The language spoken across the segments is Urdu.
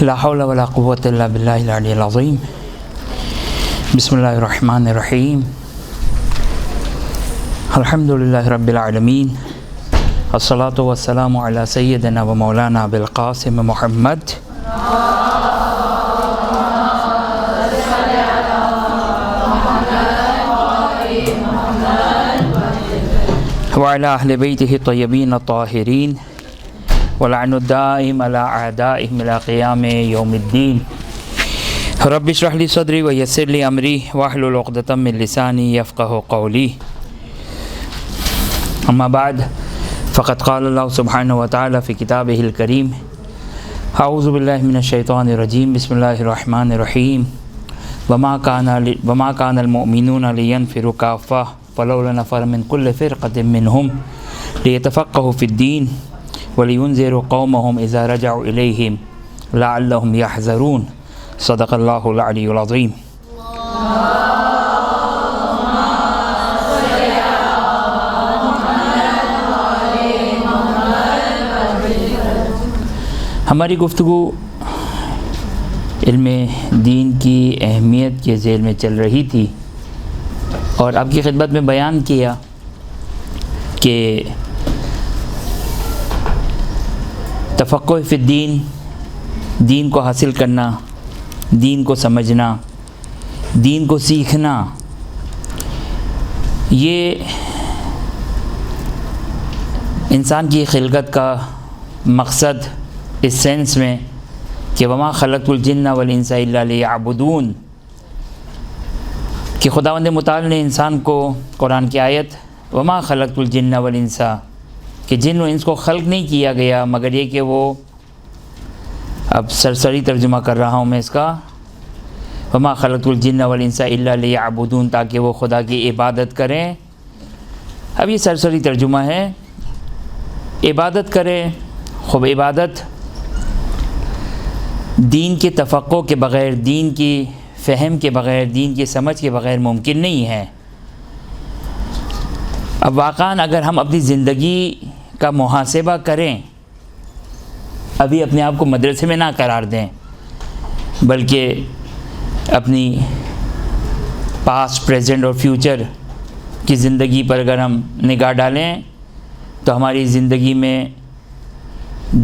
لا حول ولا قوة إلا بالله العلي العظيم. بسم الله الرحمن الرحيم. الحمد لله رب العالمين. الصلاة والسلام على سيدنا ومولانا أبي القاسم محمد وعلى أهل بيته الطيبين الطاهرين ولعن الدائم على أعدائهم إلى قيام يوم الدين. رب اشرح لي صدري ويسر لي أمري واحلل عقدة من لساني يفقه قولي. أما بعد فقد قال الله سبحانه وتعالى في كتابه الكريم: أعوذ بالله من الشيطان الرجيم. بسم الله الرحمن الرحيم. وما كان المؤمنون لينفروا كافة فلولا نفر من كل فرقة منهم ليتفقهوا في الدين ولينذروا قومهم إذا رجعوا إليهم لعلهم يحذرون. صدق الله العلي العظيم. ہماری گفتگو علم دین کی اہمیت کے ذیل میں چل رہی تھی اور آپ کی خدمت میں بیان کیا کہ تفقہ فی الدین، دین کو حاصل کرنا، دین کو سمجھنا، دین کو سیکھنا، یہ انسان کی خلقت کا مقصد اس سینس میں کہ وما خلقت الجن والانس الا لیعبدون، کہ خداوند متعال نے انسان کو قرآن کی آیت وما خلقت الجن والانس، کہ جن و انس کو خلق نہیں کیا گیا مگر یہ کہ وہ، اب سرسری ترجمہ کر رہا ہوں میں اس کا، وما خلقت الجن والانس الا لیعبدون، تاکہ وہ خدا کی عبادت کریں. اب یہ سرسری ترجمہ ہے، عبادت کریں. خوب عبادت دین کے تفقہ کے بغیر، دین کی فہم کے بغیر، دین کی سمجھ کے بغیر ممکن نہیں ہے. اب واقعاً اگر ہم اپنی زندگی کا محاسبہ کریں، ابھی اپنے آپ کو مدرسے میں نہ قرار دیں بلکہ اپنی پاسٹ، پریزنٹ اور فیوچر کی زندگی پر اگر ہم نگاہ ڈالیں تو ہماری زندگی میں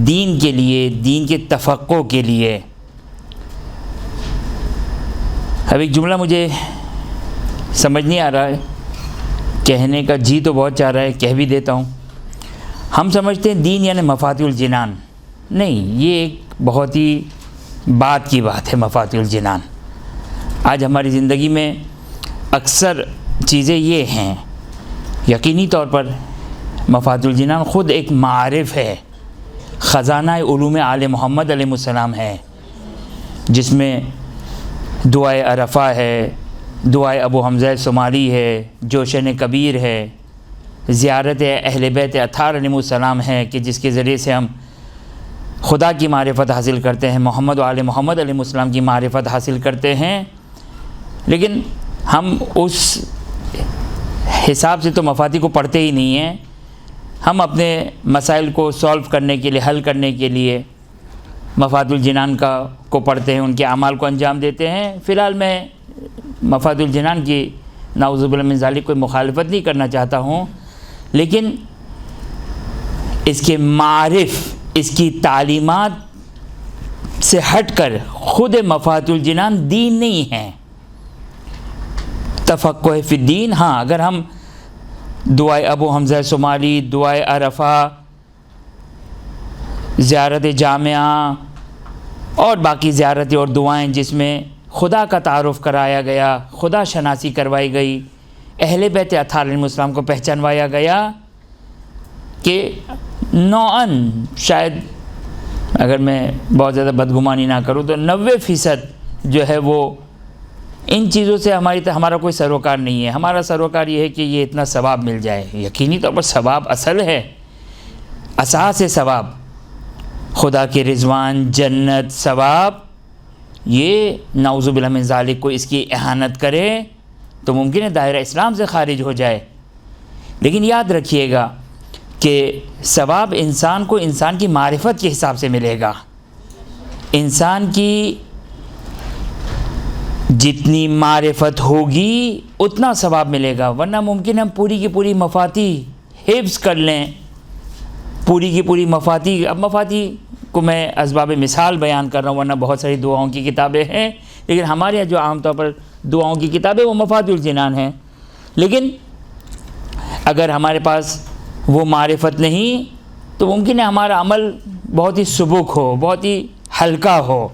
دین کے لیے، دین کے تفقہ کے لیے، اب ایک جملہ مجھے سمجھ نہیں آ رہا ہے، کہنے کا جی تو بہت چاہ رہا ہے، کہہ بھی دیتا ہوں. ہم سمجھتے ہیں دین یعنی مفاتیح الجنان. نہیں، یہ ایک بہت ہی بات کی بات ہے مفاتیح الجنان. آج ہماری زندگی میں اکثر چیزیں یہ ہیں. یقینی طور پر مفاتیح الجنان خود ایک معارف ہے، خزانہ علوم آل محمد علیہ السلام ہے، جس میں دعائے عرفہ ہے، دعائے ابو حمزہ سمالی ہے، جوشن کبیر ہے، زیارت اہل بیت اطہار علیہ السلام ہے کہ جس کے ذریعے سے ہم خدا کی معرفت حاصل کرتے ہیں، محمد و آل محمد علیہ السلام کی معرفت حاصل کرتے ہیں. لیکن ہم اس حساب سے تو مفاتیح کو پڑھتے ہی نہیں ہیں. ہم اپنے مسائل کو سولو کرنے کے لیے، حل کرنے کے لیے مفاتیح الجنان کو پڑھتے ہیں، ان کے اعمال کو انجام دیتے ہیں. فی الحال میں مفاتیح الجنان کی نعوذ باللہ من ذالک کوئی مخالفت نہیں کرنا چاہتا ہوں، لیکن اس کے معارف، اس کی تعلیمات سے ہٹ کر خود مفاتیح الجنان دین نہیں ہے. تفقہ فی الدین، ہاں، اگر ہم دعائے ابو حمزہ سمالی، دعائے عرفہ، زیارت جامعہ اور باقی زیارتیں اور دعائیں جس میں خدا کا تعارف کرایا گیا، خدا شناسی کروائی گئی، اہل بیت اطہار علیہ السلام کو پہچانوایا گیا، کہ نوعاً شاید اگر میں بہت زیادہ بدگمانی نہ کروں تو 90% جو ہے وہ ان چیزوں سے ہمارا کوئی سروکار نہیں ہے. ہمارا سروکار یہ ہے کہ یہ اتنا ثواب مل جائے. یقینی طور پر ثواب اصل ہے، اساس ہے ثواب، خدا کے رضوان، جنت، ثواب. یہ نعوذ باللہ من ذالک کو اس کی اہانت کرے تو ممکن ہے دائرہ اسلام سے خارج ہو جائے. لیکن یاد رکھیے گا کہ ثواب انسان کو انسان کی معرفت کے حساب سے ملے گا. انسان کی جتنی معرفت ہوگی اتنا ثواب ملے گا، ورنہ ممکن ہے ہم پوری کی پوری مفاتیح حفظ کر لیں، پوری کی پوری مفاتیح. اب مفاتیح کو میں اسباب مثال بیان کر رہا ہوں، ورنہ بہت ساری دعاؤں کی کتابیں ہیں، لیکن ہمارے یہاں جو عام طور پر دعاؤں کی کتابیں وہ مفاتیح الجنان ہیں. لیکن اگر ہمارے پاس وہ معرفت نہیں تو ممکن ہے ہمارا عمل بہت ہی سبک ہو، بہت ہی ہلکا ہو.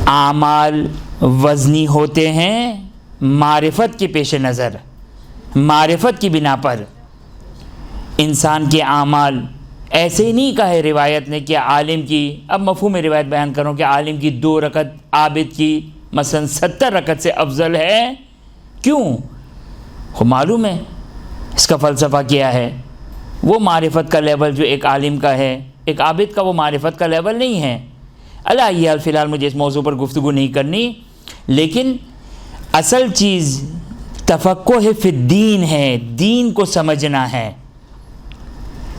اعمال وزنی ہوتے ہیں معرفت کے پیش نظر، معرفت کی بنا پر. انسان کے اعمال ایسے ہی نہیں کہا ہے روایت نے کہ عالم کی، اب مفہوم روایت بیان کروں کہ عالم کی 2 رکعت عابد کی مثلا 70 رکعت سے افضل ہے. کیوں؟ وہ معلوم ہے اس کا فلسفہ کیا ہے. وہ معرفت کا لیول جو ایک عالم کا ہے، ایک عابد کا وہ معرفت کا لیول نہیں ہے. الحال فی الحال مجھے اس موضوع پر گفتگو نہیں کرنی، لیکن اصل چیز تفقہ فی الدین ہے، دین کو سمجھنا ہے.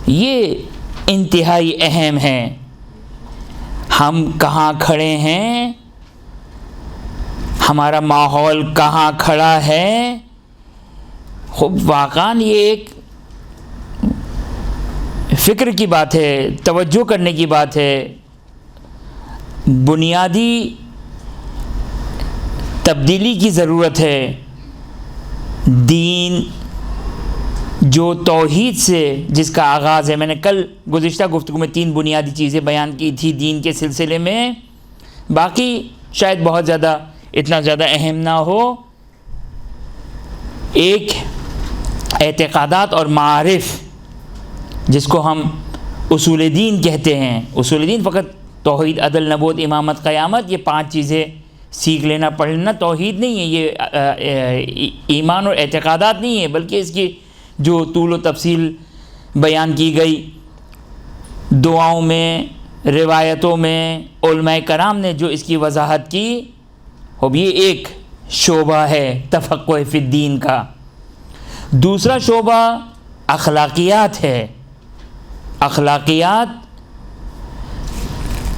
یہ انتہائی اہم ہے. ہم کہاں کھڑے ہیں، ہمارا ماحول کہاں کھڑا ہے، خوب واقعاً یہ ایک فکر کی بات ہے، توجہ کرنے کی بات ہے. بنیادی تبدیلی کی ضرورت ہے. دین جو توحید سے جس کا آغاز ہے، میں نے کل گزشتہ گفتگو میں 3 بنیادی چیزیں بیان کی تھی دین کے سلسلے میں، باقی شاید بہت زیادہ اتنا زیادہ اہم نہ ہو. ایک اعتقادات اور معارف جس کو ہم اصول دین کہتے ہیں. اصول دین فقط توحید، عدل، نبوت، امامت، قیامت، یہ 5 چیزیں سیکھ لینا پڑھنا توحید نہیں ہے. یہ ایمان اور اعتقادات نہیں ہے، بلکہ اس کی جو طول و تفصیل بیان کی گئی دعاؤں میں، روایتوں میں، علماء کرام نے جو اس کی وضاحت کی، اب یہ ایک شعبہ ہے تفقہ فی الدین کا. دوسرا شعبہ اخلاقیات ہے. اخلاقیات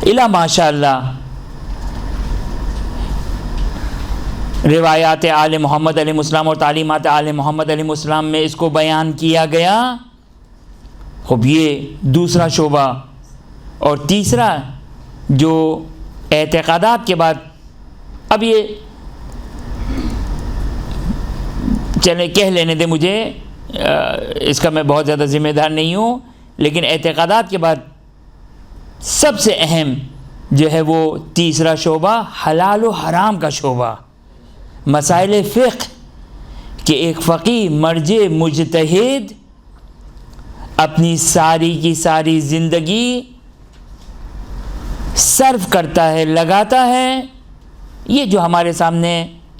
الا ماشاء اللہ روایات آل محمد علیہ السلام اور تعلیمات آل محمد علیہ السلام میں اس کو بیان کیا گیا. خب یہ دوسرا شعبہ. اور تیسرا جو اعتقادات کے بعد، اب یہ چلے کہہ لینے دے مجھے، اس کا میں بہت زیادہ ذمہ دار نہیں ہوں، لیکن اعتقادات کے بعد سب سے اہم جو ہے وہ تیسرا شعبہ حلال و حرام کا شعبہ. مسائل فقہ کہ ایک فقیہ مرجع مجتہد اپنی ساری کی ساری زندگی صرف کرتا ہے، لگاتا ہے. یہ جو ہمارے سامنے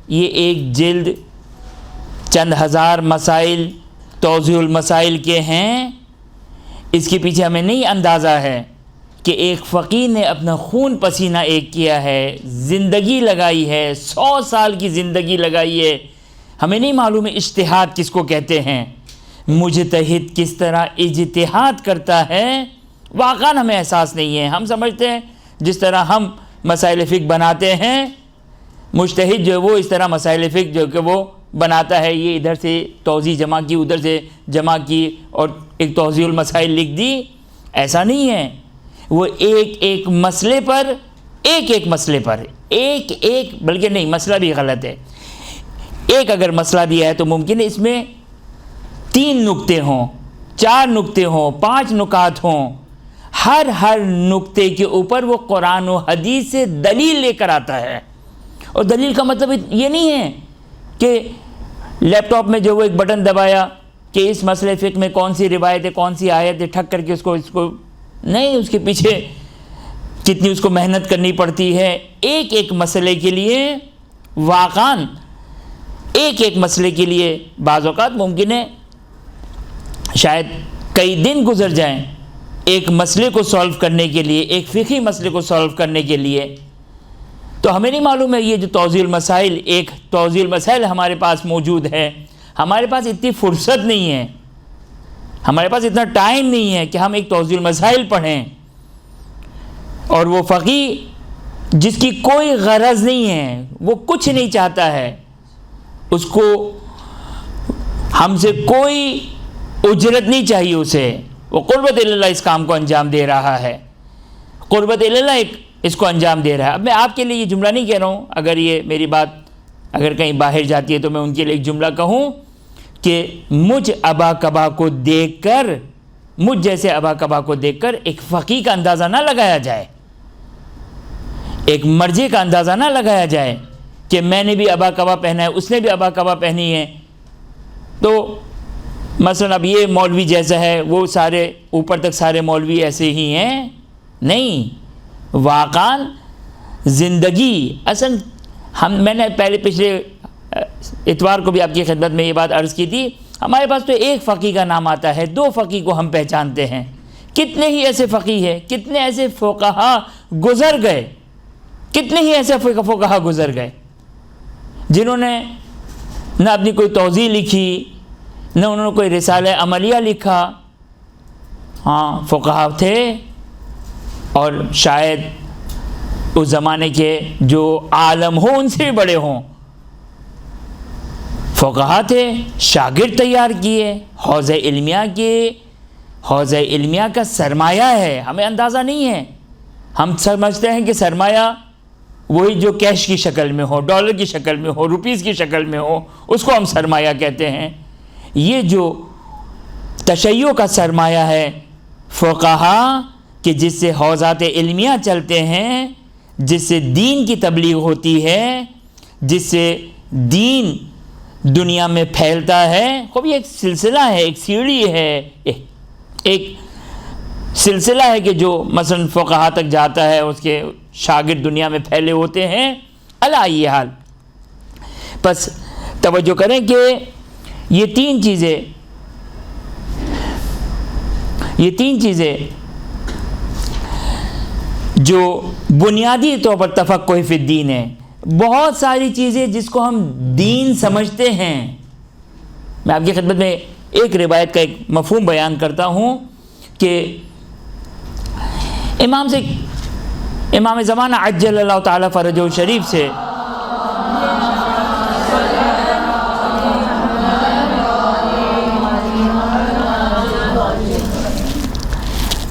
یہ ایک جلد چند ہزار مسائل توضیح المسائل کے ہیں، اس کے پیچھے ہمیں نہیں اندازہ ہے کہ ایک فقیر نے اپنا خون پسینہ ایک کیا ہے، زندگی لگائی ہے، 100 سال کی زندگی لگائی ہے. ہمیں نہیں معلوم ہے اجتہاد کس کو کہتے ہیں، مجتہد کس طرح اجتہاد کرتا ہے، واقعا ہمیں احساس نہیں ہے. ہم سمجھتے ہیں جس طرح ہم مسائل فقہ بناتے ہیں، مجتہد جو وہ اس طرح مسائل فقہ جو کہ وہ بناتا ہے، یہ ادھر سے توضیح جمع کی، ادھر سے جمع کی اور ایک توضیح المسائل لکھ دی. ایسا نہیں ہے. وہ ایک مسئلے پر ایک مسئلے پر بلکہ نہیں، مسئلہ بھی غلط ہے. ایک اگر مسئلہ دیا ہے تو ممکن ہے اس میں 3 نکتے ہوں، 4 نکتے ہوں، 5 نکات ہوں. ہر نکتے کے اوپر وہ قرآن و حدیث سے دلیل لے کر آتا ہے. اور دلیل کا مطلب یہ نہیں ہے کہ لیپ ٹاپ میں جو وہ ایک بٹن دبایا کہ اس مسئلے فقہ میں کون سی روایت ہے، کون سی آیت ہے، ٹھک کر کے اس کو نہیں، اس کے پیچھے کتنی اس کو محنت کرنی پڑتی ہے. ایک مسئلے کے لیے واقعاً ایک مسئلے کے لیے بعض اوقات ممکن ہے شاید کئی دن گزر جائیں ایک مسئلے کو سولو کرنے کے لیے، ایک فقہی مسئلے کو سولو کرنے کے لیے. تو ہمیں نہیں معلوم ہے یہ جو توضیح المسائل، ایک توضیح المسائل ہمارے پاس موجود ہے. ہمارے پاس اتنی فرصت نہیں ہے، ہمارے پاس اتنا ٹائم نہیں ہے کہ ہم ایک توضیح المسائل پڑھیں. اور وہ فقیہ جس کی کوئی غرض نہیں ہے، وہ کچھ نہیں چاہتا ہے، اس کو ہم سے کوئی اجرت نہیں چاہیے، اسے وہ قربت اللہ اس کام کو انجام دے رہا ہے، قربت اللہ اس کو انجام دے رہا ہے۔ اب میں آپ کے لیے یہ جملہ نہیں کہہ رہا ہوں، اگر یہ میری بات اگر کہیں باہر جاتی ہے تو میں ان کے لیے ایک جملہ کہوں کہ مجھ ابا کبا کو دیکھ کر، مجھ جیسے ابا کبا کو دیکھ کر ایک فقیہ کا اندازہ نہ لگایا جائے، ایک مرجے کا اندازہ نہ لگایا جائے کہ میں نے بھی ابا کبا پہنا ہے، اس نے بھی ابا کبا پہنی ہے، تو مثلا اب یہ مولوی جیسا ہے وہ سارے اوپر تک سارے مولوی ایسے ہی ہیں، نہیں، واقعاً زندگی اصل میں نے پچھلے اتوار کو بھی آپ کی خدمت میں یہ بات عرض کی تھی، ہمارے پاس تو ایک فقیہ کا نام آتا ہے، دو فقیہ کو ہم پہچانتے ہیں، کتنے ہی ایسے فقیہ ہیں، کتنے ایسے فقہا گزر گئے، کتنے ہی ایسے فقہا گزر گئے جنہوں نے نہ اپنی کوئی توضیح لکھی، نہ انہوں نے کوئی رسالہ عملیہ لکھا، ہاں فقہا تھے، اور شاید اس زمانے کے جو عالم ہوں ان سے بھی بڑے ہوں، فقہا تھے، شاگرد تیار کیے، حوض علمیہ کے، حوض علمیہ کا سرمایہ ہے، ہمیں اندازہ نہیں ہے، ہم سمجھتے ہیں کہ سرمایہ وہی جو کیش کی شکل میں ہو، ڈالر کی شکل میں ہو، روپیز کی شکل میں ہو، اس کو ہم سرمایہ کہتے ہیں۔ یہ جو تشیع کا سرمایہ ہے فقہا کہ جس سے حوضات علمیہ چلتے ہیں، جس سے دین کی تبلیغ ہوتی ہے، جس سے دین دنیا میں پھیلتا ہے، خوب یہ ایک سلسلہ ہے، ایک سیڑھی ہے، ایک سلسلہ ہے کہ جو مثلا فقہا تک جاتا ہے، اس کے شاگرد دنیا میں پھیلے ہوتے ہیں۔ علی ای حال پس توجہ کریں کہ یہ تین چیزیں جو بنیادی طور پر تفقہ فی الدین ہے، بہت ساری چیزیں جس کو ہم دین سمجھتے ہیں۔ میں آپ کی خدمت میں ایک روایت کا ایک مفہوم بیان کرتا ہوں کہ امام زمانہ عجل اللہ تعالی فرجہ شریف سے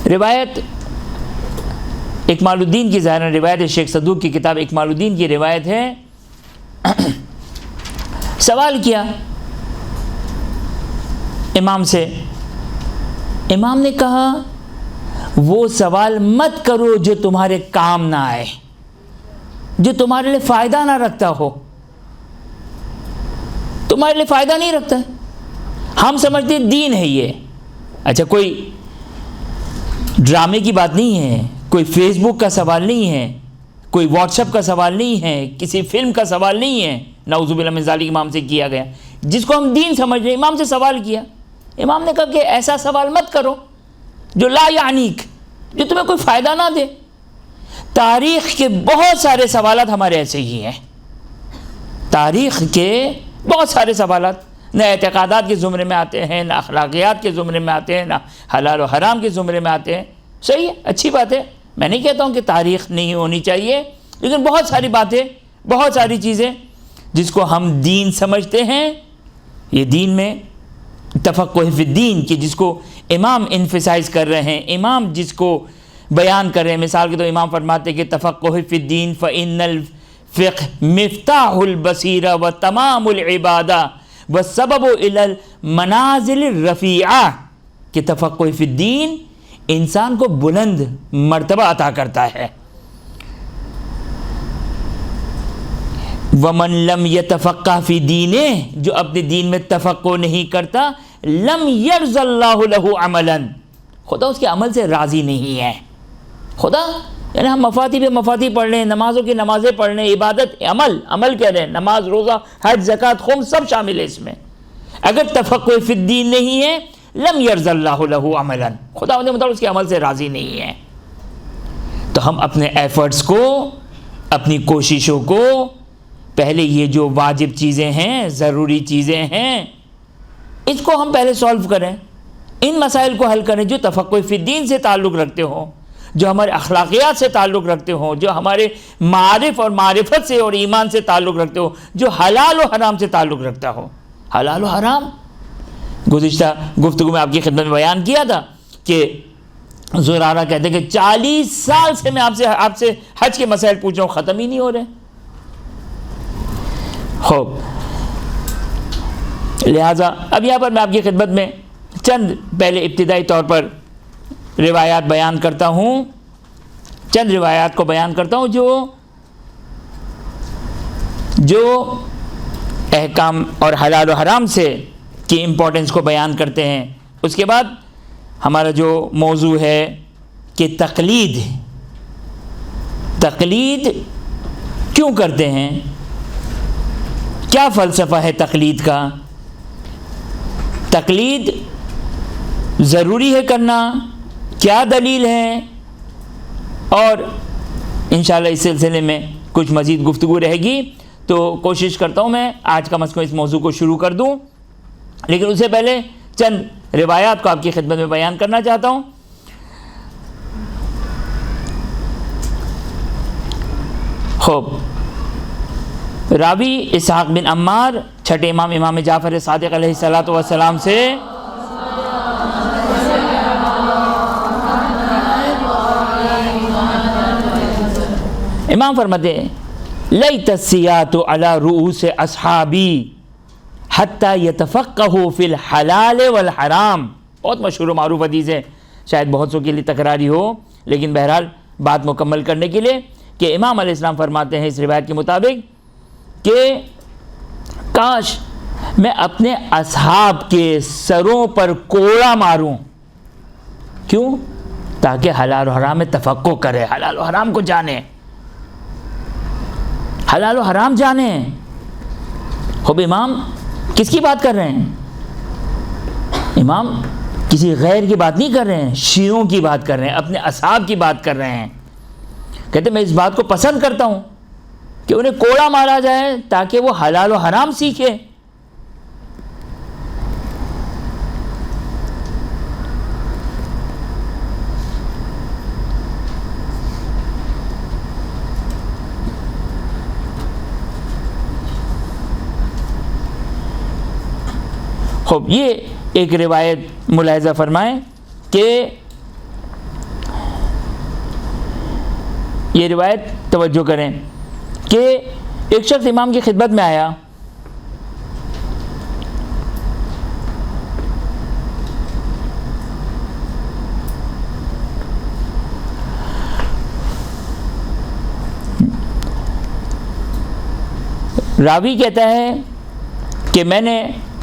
روایت اکمال الدین کی ظاہراً روایت ہے، شیخ صدوق کی کتاب اکمال الدین کی روایت ہے، سوال کیا امام سے، امام نے کہا وہ سوال مت کرو جو تمہارے کام نہ آئے، جو تمہارے لیے فائدہ نہ رکھتا ہو، تمہارے لیے فائدہ نہیں رکھتا ہے، ہم سمجھتے دین ہے یہ۔ اچھا کوئی ڈرامے کی بات نہیں ہے، کوئی فیس بک کا سوال نہیں ہے، کوئی واٹس ایپ کا سوال نہیں ہے، کسی فلم کا سوال نہیں ہے، نعوذ باللہ من ذالک امام سے کیا گیا، جس کو ہم دین سمجھ رہے ہیں۔ امام سے سوال کیا، امام نے کہا کہ ایسا سوال مت کرو جو لا یعنیک، جو تمہیں کوئی فائدہ نہ دے۔ تاریخ کے بہت سارے سوالات ہمارے ایسے ہی ہیں، تاریخ کے بہت سارے سوالات نہ اعتقادات کے زمرے میں آتے ہیں، نہ اخلاقیات کے زمرے میں آتے ہیں، نہ حلال و حرام کے زمرے میں آتے ہیں۔ صحیح ہے، اچھی بات ہے، میں نہیں کہتا ہوں کہ تاریخ نہیں ہونی چاہیے، لیکن بہت ساری باتیں، بہت ساری چیزیں جس کو ہم دین سمجھتے ہیں، یہ دین میں تفقہ فی الدین کی جس کو امام انفسائز کر رہے ہیں، امام جس کو بیان کر رہے ہیں، مثال کے تو امام فرماتے ہیں کہ تفقہ فی الدین فإن الفقہ مفتاح البصیرہ وتمام العبادہ والسبب الی المنازل الرفیعہ، کہ تفقہ فی الدین انسان کو بلند مرتبہ عطا کرتا ہے۔ ومن لم یتفقہ فی دینہ، جو اپنے دین میں تفقہ نہیں کرتا، لم یرض اللہ لہ عملا، خدا اس کے عمل سے راضی نہیں ہے۔ خدا یعنی ہم مفاتیح پہ مفاتیح پڑھ لیں، نمازوں کی نمازیں پڑھ لیں، عبادت عمل کہہ رہے ہیں، نماز روزہ حج زکوٰۃ خمس سب شامل ہے اس میں، اگر تفقہ فی الدین نہیں ہے لم یرض اللہ لہ عملا، خدا مطلب اس کے عمل سے راضی نہیں ہے۔ تو ہم اپنے ایفرٹس کو، اپنی کوششوں کو، پہلے یہ جو واجب چیزیں ہیں، ضروری چیزیں ہیں، اس کو ہم پہلے سولو کریں، ان مسائل کو حل کریں جو تفقہ فی الدین سے تعلق رکھتے ہوں، جو ہمارے اخلاقیات سے تعلق رکھتے ہوں، جو ہمارے معارف اور معرفت سے اور ایمان سے تعلق رکھتے ہو، جو حلال و حرام سے تعلق رکھتا ہو۔ حلال و حرام گزشتہ گفتگو میں آپ کی خدمت میں بیان کیا تھا کہ زرارہ کہتے ہیں کہ 40 سال سے میں آپ سے حج کے مسائل پوچھ رہا ہوں، ختم ہی نہیں ہو رہے۔ خوب، لہٰذا اب یہاں پر میں آپ کی خدمت میں چند پہلے ابتدائی طور پر روایات بیان کرتا ہوں، چند روایات کو بیان کرتا ہوں جو احکام اور حلال و حرام سے کی امپورٹنس کو بیان کرتے ہیں۔ اس کے بعد ہمارا جو موضوع ہے کہ تقلید کیوں کرتے ہیں، کیا فلسفہ ہے تقلید کا، تقلید ضروری ہے کرنا، کیا دلیل ہے، اور انشاءاللہ اس سلسلے میں کچھ مزید گفتگو رہے گی۔ تو کوشش کرتا ہوں میں آج کم از کم اس موضوع کو شروع کر دوں، لیکن اس سے پہلے چند روایات کو آپ کی خدمت میں بیان کرنا چاہتا ہوں۔ خوب، راوی اسحاق بن عمار چھٹے امام جعفر صادق علیہ الصلوۃ والسلام سے امام فرماتے ہیں لیت السیات علی رؤوس اصحابی حتی یتفقہوا فی الحلال والحرام، بہت مشہور و معروف حدیث ہے، شاید بہت سو کے لیے تکراری ہو، لیکن بہرحال بات مکمل کرنے کے لیے کہ امام علیہ السلام فرماتے ہیں اس روایت کے مطابق کہ کاش میں اپنے اصحاب کے سروں پر کوڑا ماروں، کیوں؟ تاکہ حلال و حرام میں تفقہ کرے، حلال و حرام کو جانے، حلال و حرام جانے۔ خوب، امام کس کی بات کر رہے ہیں؟ امام کسی غیر کی بات نہیں کر رہے ہیں، شیعوں کی بات کر رہے ہیں، اپنے اصحاب کی بات کر رہے ہیں۔ کہتے ہیں میں اس بات کو پسند کرتا ہوں کہ انہیں کوڑا مارا جائے تاکہ وہ حلال و حرام سیکھے۔ خوب، یہ ایک روایت ملاحظہ فرمائیں کہ یہ روایت توجہ کریں کہ ایک شخص امام کی خدمت میں آیا، راوی کہتا ہے کہ میں نے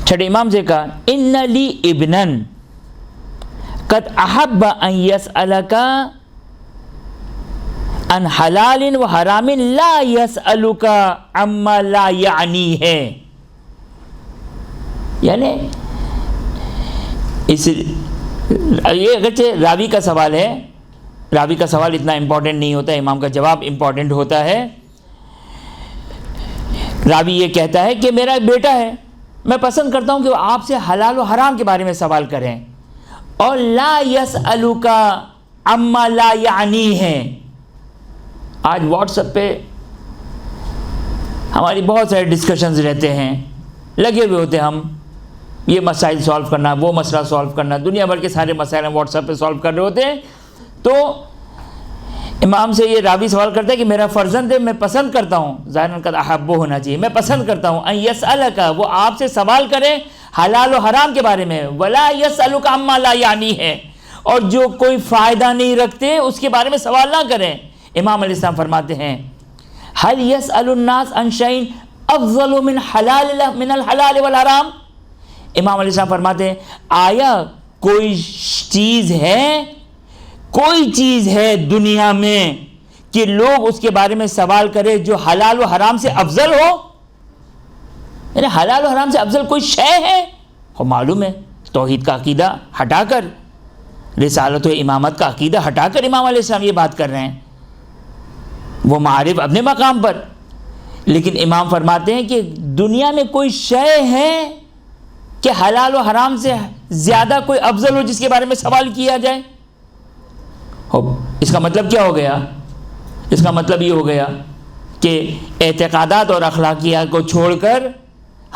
چھٹے امام سے کہا ان لی ابنن قد احب ان یسألک عن حلال و حرام لا یسألک عما لا یعنی ہے، یعنی یہ اگرچہ راوی کا سوال ہے، راوی کا سوال اتنا امپورٹنٹ نہیں ہوتا، امام کا جواب امپورٹنٹ ہوتا ہے۔ راوی یہ کہتا ہے کہ میرا ایک بیٹا ہے، میں پسند کرتا ہوں کہ وہ آپ سے حلال و حرام کے بارے میں سوال کریں، اور لا یسألک عما لا یعنی ہے۔ آج واٹس ایپ پہ ہماری بہت سارے ڈسکشنز رہتے ہیں، لگے ہوئے ہوتے ہیں ہم یہ مسائل سالو کرنا، وہ مسئلہ سالو کرنا، دنیا بھر کے سارے مسائل ہم واٹس ایپ پہ سالو کر رہے ہوتے ہیں۔ تو امام سے یہ راوی سوال کرتا ہے کہ میرا فرزند ہے، میں پسند کرتا ہوں، ظاہراً قد احب ہونا چاہیے، میں پسند کرتا ہوں ان یسألک، وہ آپ سے سوال کرے حلال و حرام کے بارے میں، ولا یسألک عما لا یعنی ہے، اور جو کوئی فائدہ نہیں رکھتے اس کے بارے میں سوال نہ کریں۔ امام علیہ السلام فرماتے ہیں هل يسأل الناس عن شيء افضل من الحلال والحرام، امام علیہ السلام فرماتے ہیں آیا کوئی چیز ہے دنیا میں کہ لوگ اس کے بارے میں سوال کرے جو حلال و حرام سے افضل ہو، یعنی حلال و حرام سے افضل کوئی شے ہے؟ وہ معلوم ہے توحید کا عقیدہ ہٹا کر، رسالت و امامت کا عقیدہ ہٹا کر امام علیہ السلام یہ بات کر رہے ہیں، وہ معارف اپنے مقام پر، لیکن امام فرماتے ہیں کہ دنیا میں کوئی شے ہے کہ حلال و حرام سے زیادہ کوئی افضل ہو جس کے بارے میں سوال کیا جائے؟ اس کا مطلب کیا ہو گیا؟ اس کا مطلب یہ ہو گیا کہ اعتقادات اور اخلاقیات کو چھوڑ کر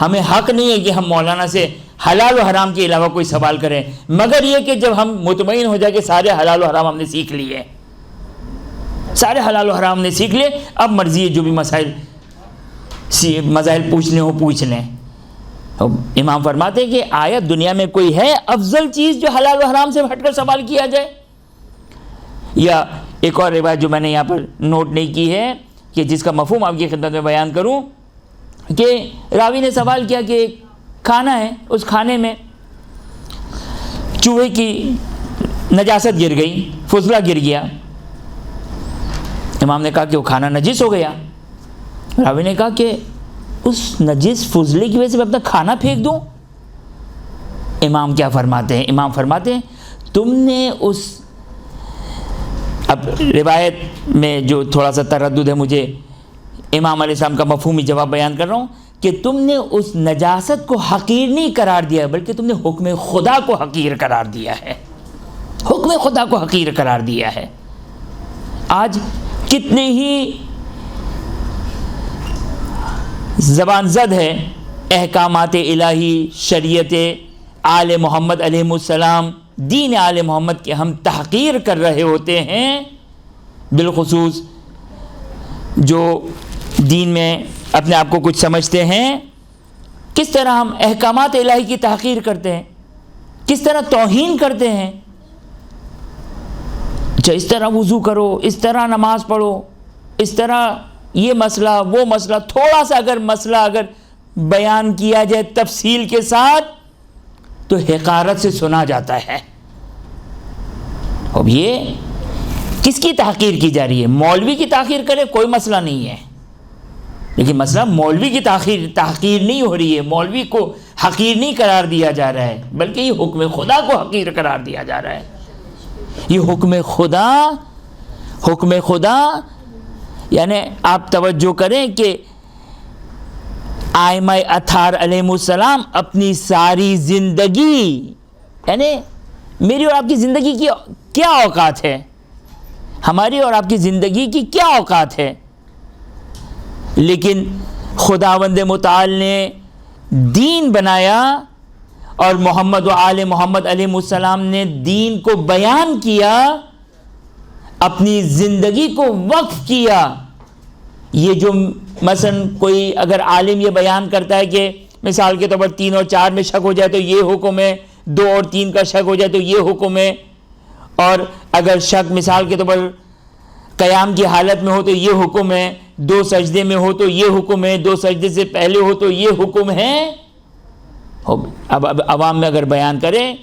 ہمیں حق نہیں ہے کہ ہم مولانا سے حلال و حرام کے علاوہ کوئی سوال کریں، مگر یہ کہ جب ہم مطمئن ہو جائے کہ سارے حلال و حرام ہم نے سیکھ لیے، سارے حلال و حرام نے سیکھ لیے، اب مرضی ہے جو بھی مسائل پوچھنے ہو پوچھ لیں۔ امام فرماتے ہیں کہ آیا دنیا میں کوئی ہے افضل چیز جو حلال و حرام سے ہٹ کر سوال کیا جائے؟ یا ایک اور روایت جو میں نے یہاں پر نوٹ نہیں کی ہے کہ جس کا مفہوم آپ کی خدمت میں بیان کروں، کہ راوی نے سوال کیا کہ کھانا ہے، اس کھانے میں چوہے کی نجاست گر گئی، فضلہ گر گیا۔ امام نے کہا کہ وہ کھانا نجس ہو گیا۔ راوی نے کہا کہ اس نجس فضلے کی وجہ سے میں اپنا کھانا پھینک دوں؟ امام کیا فرماتے ہیں؟ امام فرماتے ہیں تم نے اس، اب روایت میں جو تھوڑا سا تردد ہے، مجھے امام علیہ السلام کا مفہومی جواب بیان کر رہا ہوں کہ تم نے اس نجاست کو حقیر نہیں قرار دیا، بلکہ تم نے حکم خدا کو حقیر قرار دیا ہے، حکم خدا کو حقیر قرار دیا ہے۔ آج کتنے ہی زبان زد ہے احکامات الہی، شریعت آل محمد علیہ السلام، دین آل محمد کے ہم تحقیر کر رہے ہوتے ہیں، بالخصوص جو دین میں اپنے آپ کو کچھ سمجھتے ہیں۔ کس طرح ہم احکامات الہی کی تحقیر کرتے ہیں، کس طرح توہین کرتے ہیں۔ اچھا اس طرح وضو کرو، اس طرح نماز پڑھو، اس طرح یہ مسئلہ وہ مسئلہ، تھوڑا سا اگر مسئلہ اگر بیان کیا جائے تفصیل کے ساتھ تو حقارت سے سنا جاتا ہے۔ اب یہ کس کی تحقیر کی جا رہی ہے؟ مولوی کی تحقیر کرے کوئی مسئلہ نہیں ہے، لیکن مسئلہ مولوی کی تحقیر نہیں ہو رہی ہے، مولوی کو حقیر نہیں قرار دیا جا رہا ہے، بلکہ یہ حکم خدا کو حقیر قرار دیا جا رہا ہے۔ یہ حکم خدا یعنی آپ توجہ کریں کہ ائمہ اطہار علیہ السلام اپنی ساری زندگی، یعنی میری اور آپ کی زندگی کی کیا اوقات ہے، ہماری اور آپ کی زندگی کی کیا اوقات ہے، لیکن خداوند متعال نے دین بنایا اور محمد و آل محمد علیہ السلام نے دین کو بیان کیا، اپنی زندگی کو وقف کیا۔ یہ جو مثلا کوئی اگر عالم یہ بیان کرتا ہے کہ مثال کے طور پر 3 اور 4 میں شک ہو جائے تو یہ حکم ہے، 2 اور 3 کا شک ہو جائے تو یہ حکم ہے، اور اگر شک مثال کے طور پر قیام کی حالت میں ہو تو یہ حکم ہے، 2 سجدے میں ہو تو یہ حکم ہے، 2 سجدے سے پہلے ہو تو یہ حکم ہے۔ اب عوام میں اگر بیان کریں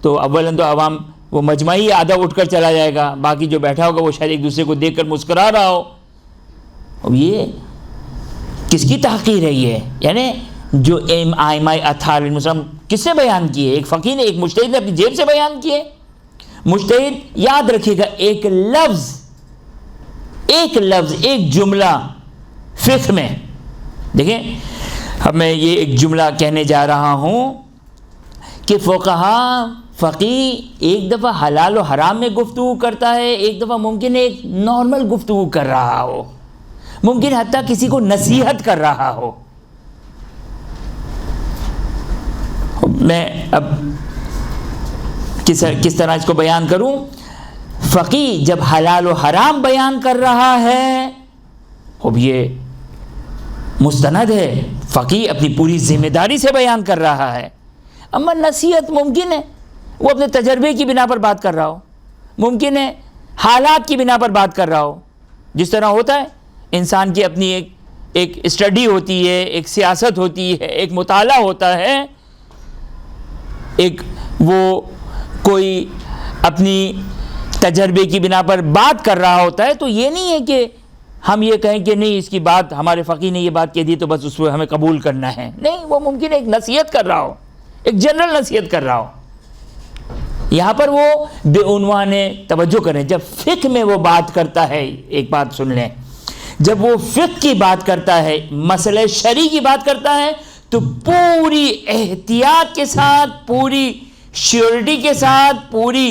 تو اولاً تو عوام وہ مجمعی آدھا اٹھ کر چلا جائے گا، باقی جو بیٹھا ہوگا وہ شاید ایک دوسرے کو دیکھ کر مسکرا رہا ہو۔ اب یہ کس کی تحقیر ہے؟ یہ یعنی جو ائمہ اطہار علیہ السلام کس نے بیان کیے؟ ایک فقیہ نے، ایک مجتہد نے اپنی جیب سے بیان کیے۔ مجتہد یاد رکھیے گا ایک لفظ، ایک جملہ فقہ میں، دیکھیں اب میں یہ ایک جملہ کہنے جا رہا ہوں کہ فقیہ ایک دفعہ حلال و حرام میں گفتگو کرتا ہے، ایک دفعہ ممکن ہے ایک نارمل گفتگو کر رہا ہو، ممکن حتیٰ کسی کو نصیحت کر رہا ہو۔ میں اب کس طرح اس کو بیان کروں؟ فقیہ جب حلال و حرام بیان کر رہا ہے، اب یہ مستند ہے، فقیہ اپنی پوری ذمہ داری سے بیان کر رہا ہے۔ اما نصیحت ممکن ہے وہ اپنے تجربے کی بنا پر بات کر رہا ہو، ممکن ہے حالات کی بنا پر بات کر رہا ہو، جس طرح ہوتا ہے انسان کی اپنی ایک اسٹڈی ہوتی ہے، ایک سیاست ہوتی ہے، ایک مطالعہ ہوتا ہے، ایک وہ کوئی اپنی تجربے کی بنا پر بات کر رہا ہوتا ہے۔ تو یہ نہیں ہے کہ ہم یہ کہیں کہ نہیں اس کی بات، ہمارے فقیہ نے یہ بات کہہ دی تو بس اس کو ہمیں قبول کرنا ہے، نہیں، وہ ممکن ایک نصیحت کر رہا ہو، ایک جنرل نصیحت کر رہا ہو۔ یہاں پر وہ بے عنوان توجہ کریں، جب فقہ میں وہ بات کرتا ہے، ایک بات سن لیں، جب وہ فقہ کی بات کرتا ہے، مسئلہ شرعی کی بات کرتا ہے، تو پوری احتیاط کے ساتھ، پوری شیورٹی کے ساتھ، پوری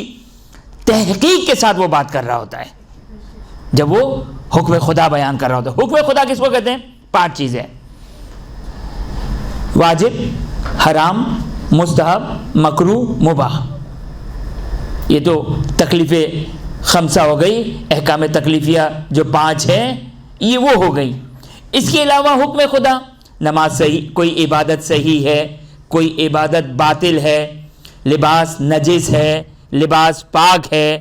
تحقیق کے ساتھ وہ بات کر رہا ہوتا ہے جب وہ حکم خدا بیان کر رہا ہوتا ہے. حکم خدا کس کو کہتے ہیں؟ 5 چیزیں: واجب، حرام، مستحب، مکروہ، مباح. یہ تو تکلیف خمسہ ہو گئی، احکام تکلیفیہ جو 5 ہیں یہ وہ ہو گئی. اس کے علاوہ حکم خدا، نماز صحیح، کوئی عبادت صحیح ہے، کوئی عبادت باطل ہے، لباس نجس ہے، لباس پاک ہے،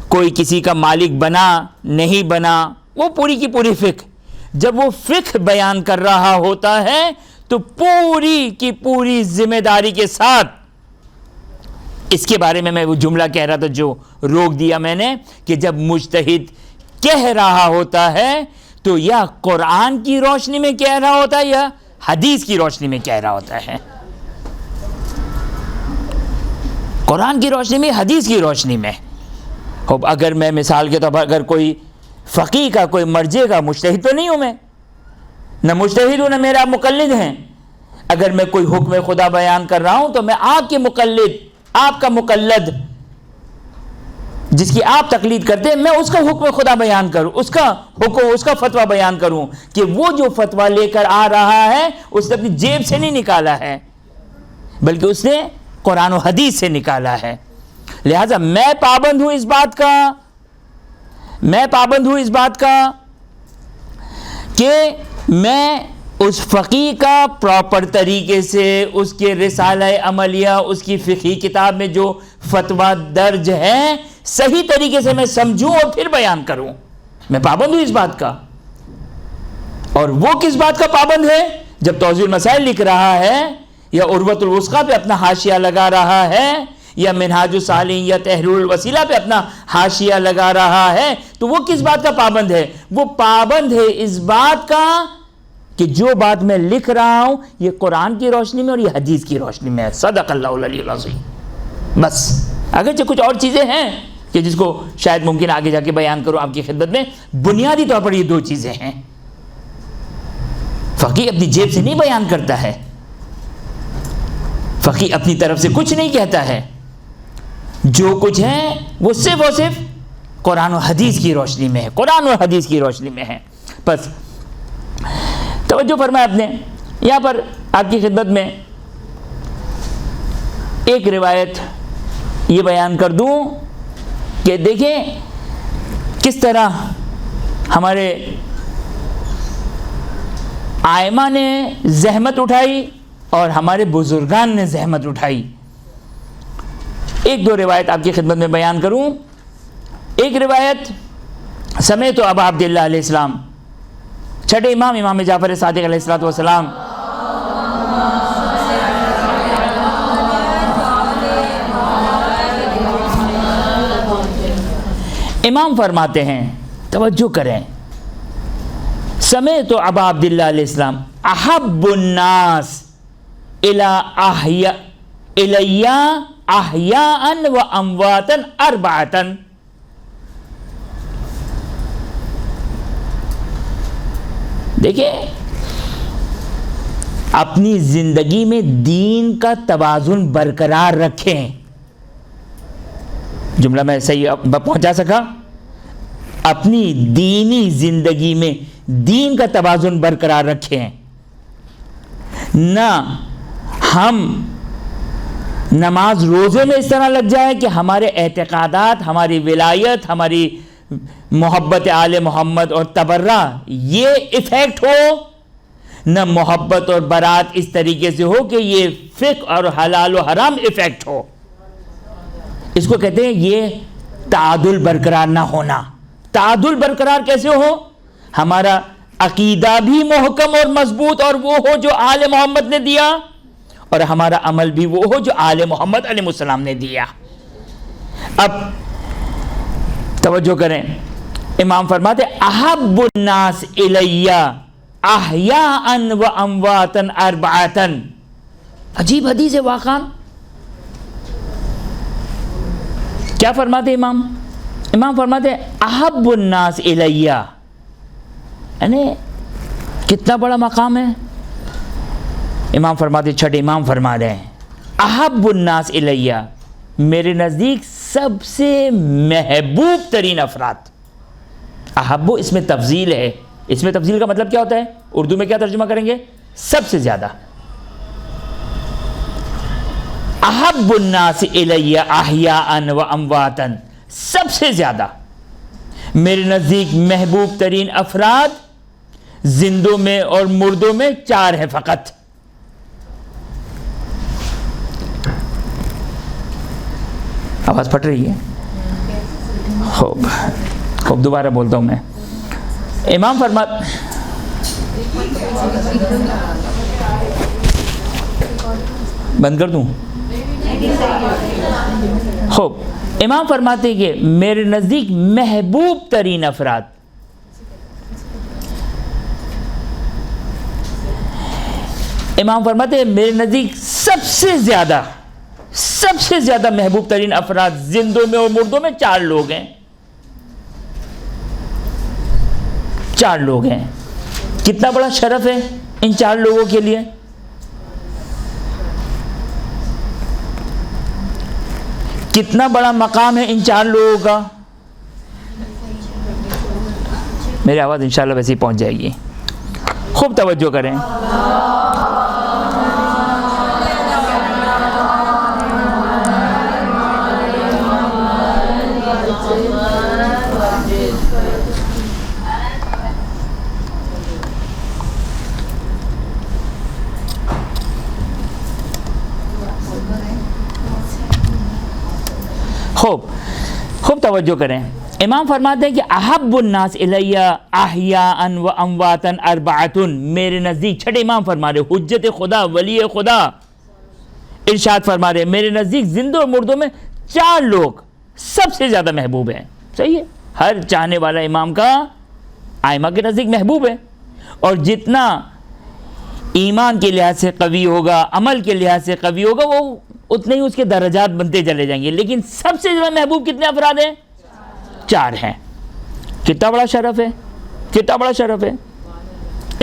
کوئی کسی کا مالک بنا نہیں بنا، وہ پوری کی پوری فقہ. جب وہ فقہ بیان کر رہا ہوتا ہے تو پوری کی پوری ذمہ داری کے ساتھ اس کے بارے میں وہ جملہ کہہ رہا تھا جو روک دیا میں نے کہ جب مجتہد کہہ رہا ہوتا ہے تو یا قرآن کی روشنی میں کہہ رہا ہوتا ہے یا حدیث کی روشنی میں کہہ رہا ہوتا ہے. قرآن کی روشنی میں، حدیث کی روشنی میں. اگر میں مثال کے طور پر اگر کوئی فقیہ کا، کوئی مرجع کا، مجتہد تو نہیں ہوں میں، نہ مجتہد ہوں نہ میرا مقلد ہیں. اگر میں کوئی حکم خدا بیان کر رہا ہوں تو میں آپ کے مقلد، آپ کا مقلد جس کی آپ تقلید کرتے ہیں، میں اس کا حکم خدا بیان کروں، اس کا حکم، اس کا فتویٰ بیان کروں کہ وہ جو فتویٰ لے کر آ رہا ہے اس نے اپنی جیب سے نہیں نکالا ہے بلکہ اس نے قرآن و حدیث سے نکالا ہے. لہذا میں پابند ہوں اس بات کا کہ میں اس فقیہ کا پراپر طریقے سے اس کے رسالہ عملیہ، اس کی فقہی کتاب میں جو فتویٰ درج ہے صحیح طریقے سے میں سمجھوں اور پھر بیان کروں. میں پابند ہوں اس بات کا. اور وہ کس بات کا پابند ہے؟ جب توضیح المسائل لکھ رہا ہے یا عروۃ الوثقیٰ پہ اپنا حاشیہ لگا رہا ہے یا منہاج الصالحین یا تحریر الوسیلہ پہ اپنا حاشیہ لگا رہا ہے تو وہ کس بات کا پابند ہے؟ وہ پابند ہے اس بات کا کہ جو بات میں لکھ رہا ہوں یہ قرآن کی روشنی میں اور یہ حدیث کی روشنی میں ہے. صدق اللہ العلی العظیم. بس اگرچہ کچھ اور چیزیں ہیں کہ جس کو شاید ممکن آگے جا کے بیان کروں آپ کی خدمت میں، بنیادی طور پر یہ 2 چیزیں ہیں. فقیہ اپنی جیب سے نہیں بیان کرتا ہے، فقیہ اپنی طرف سے کچھ نہیں کہتا ہے. جو کچھ ہے وہ صرف قرآن و حدیث کی روشنی میں ہے، قرآن و حدیث کی روشنی میں ہے. بس توجہ فرمائے آپ نے. یہاں پر آپ کی خدمت میں ایک روایت یہ بیان کر دوں کہ دیکھیں کس طرح ہمارے آئمہ نے زحمت اٹھائی اور ہمارے بزرگان نے زحمت اٹھائی. 1-2 روایت آپ کی خدمت میں بیان کروں. ایک روایت سمیت ابا عبداللہ علیہ السلام، چھٹے امام جعفر صادق علیہ السلام امام فرماتے ہیں، توجہ کریں، سمیت ابا عبداللہ علیہ السلام احب الناس الی احیاء و امواتا 4. دیکھیں اپنی زندگی میں دین کا توازن برقرار رکھیں. جملہ میں صحیح پہنچا سکا؟ اپنی دینی زندگی میں دین کا توازن برقرار رکھیں. نہ ہم نماز روزے میں اس طرح لگ جائے کہ ہمارے اعتقادات، ہماری ولایت، ہماری محبت آل محمد اور تبرہ یہ افیکٹ ہو، نہ محبت اور برات اس طریقے سے ہو کہ یہ فقہ اور حلال و حرام افیکٹ ہو. اس کو کہتے ہیں یہ تعادل برقرار نہ ہونا. تعادل برقرار کیسے ہو؟ ہمارا عقیدہ بھی محکم اور مضبوط اور وہ ہو جو آل محمد نے دیا، اور ہمارا عمل بھی وہ ہو جو آل محمد علیہ السلام نے دیا. اب توجہ کریں، امام فرماتے احب الناس الی احیاء و امواتا 4. عجیب حدیث ہے واقعا. کیا فرماتے امام فرماتے احب الناس الی، یعنی کتنا بڑا مقام ہے. امام فرماتے، چھٹے امام فرما رہے ہیں احب الناس الی، میرے نزدیک سب سے محبوب ترین افراد. احب اس میں تفضیل ہے. اس میں تفضیل کا مطلب کیا ہوتا ہے؟ اردو میں کیا ترجمہ کریں گے؟ سب سے زیادہ. احب الناس الی احیاء و امواتا، سب سے زیادہ میرے نزدیک محبوب ترین افراد زندوں میں اور مردوں میں 4 ہیں فقط. آواز پھٹ رہی ہے؟ خوب دوبارہ بولتا ہوں میں. امام بند کر دوں؟ خوب. امام فرماتے کہ میرے نزدیک محبوب ترین افراد، امام فرماتے ہیں میرے نزدیک سب سے زیادہ محبوب ترین افراد زندوں میں اور مردوں میں 4 لوگ ہیں. 4 لوگ ہیں. کتنا بڑا شرف ہے ان 4 لوگوں کے لیے. کتنا بڑا مقام ہے ان 4 لوگوں کا. میری آواز انشاءاللہ ویسے ہی پہنچ جائے گی. خوب توجہ کریں. خوب توجہ کریں. امام فرماتے ہیں کہ احب الناس الی احیاء و امواتا 4، میرے نزدیک. چھٹے امام فرما رہے، حجت خدا، ولی خدا ارشاد فرما رہے میرے نزدیک زندوں اور مردوں میں 4 لوگ سب سے زیادہ محبوب ہیں. صحیح ہے، ہر چاہنے والا امام کا ائمہ کے نزدیک محبوب ہے. اور جتنا ایمان کے لحاظ سے قوی ہوگا، عمل کے لحاظ سے قوی ہوگا، وہ اتنے ہی اس کے درجات بنتے چلے جائیں گے. لیکن سب سے زیادہ محبوب کتنے افراد ہیں؟ 4 ہیں. کتنا بڑا شرف ہے، کتنا بڑا شرف ہے.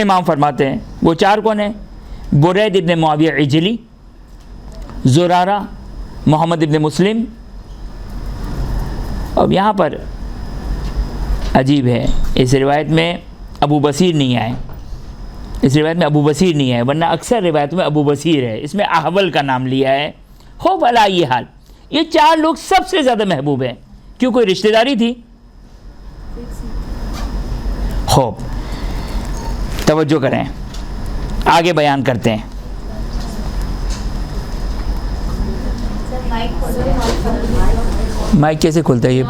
امام فرماتے ہیں وہ 4 کون ہیں؟ برید ابن معاویہ عجلی، زرارہ، محمد ابن مسلم. اب یہاں پر عجیب ہے، اس روایت میں ابو بصیر نہیں آئے. اس روایت میں ابو بصیر نہیں ہے، ورنہ اکثر روایتوں میں ابو بصیر ہے. اس میں احول کا نام لیا ہے. خوب علا یہ حال، یہ 4 لوگ سب سے زیادہ محبوب ہیں. کیوں؟ کوئی رشتہ داری تھی؟ خوب توجہ کریں، آگے بیان کرتے ہیں. مائک کیسے کھلتا ہے یہ؟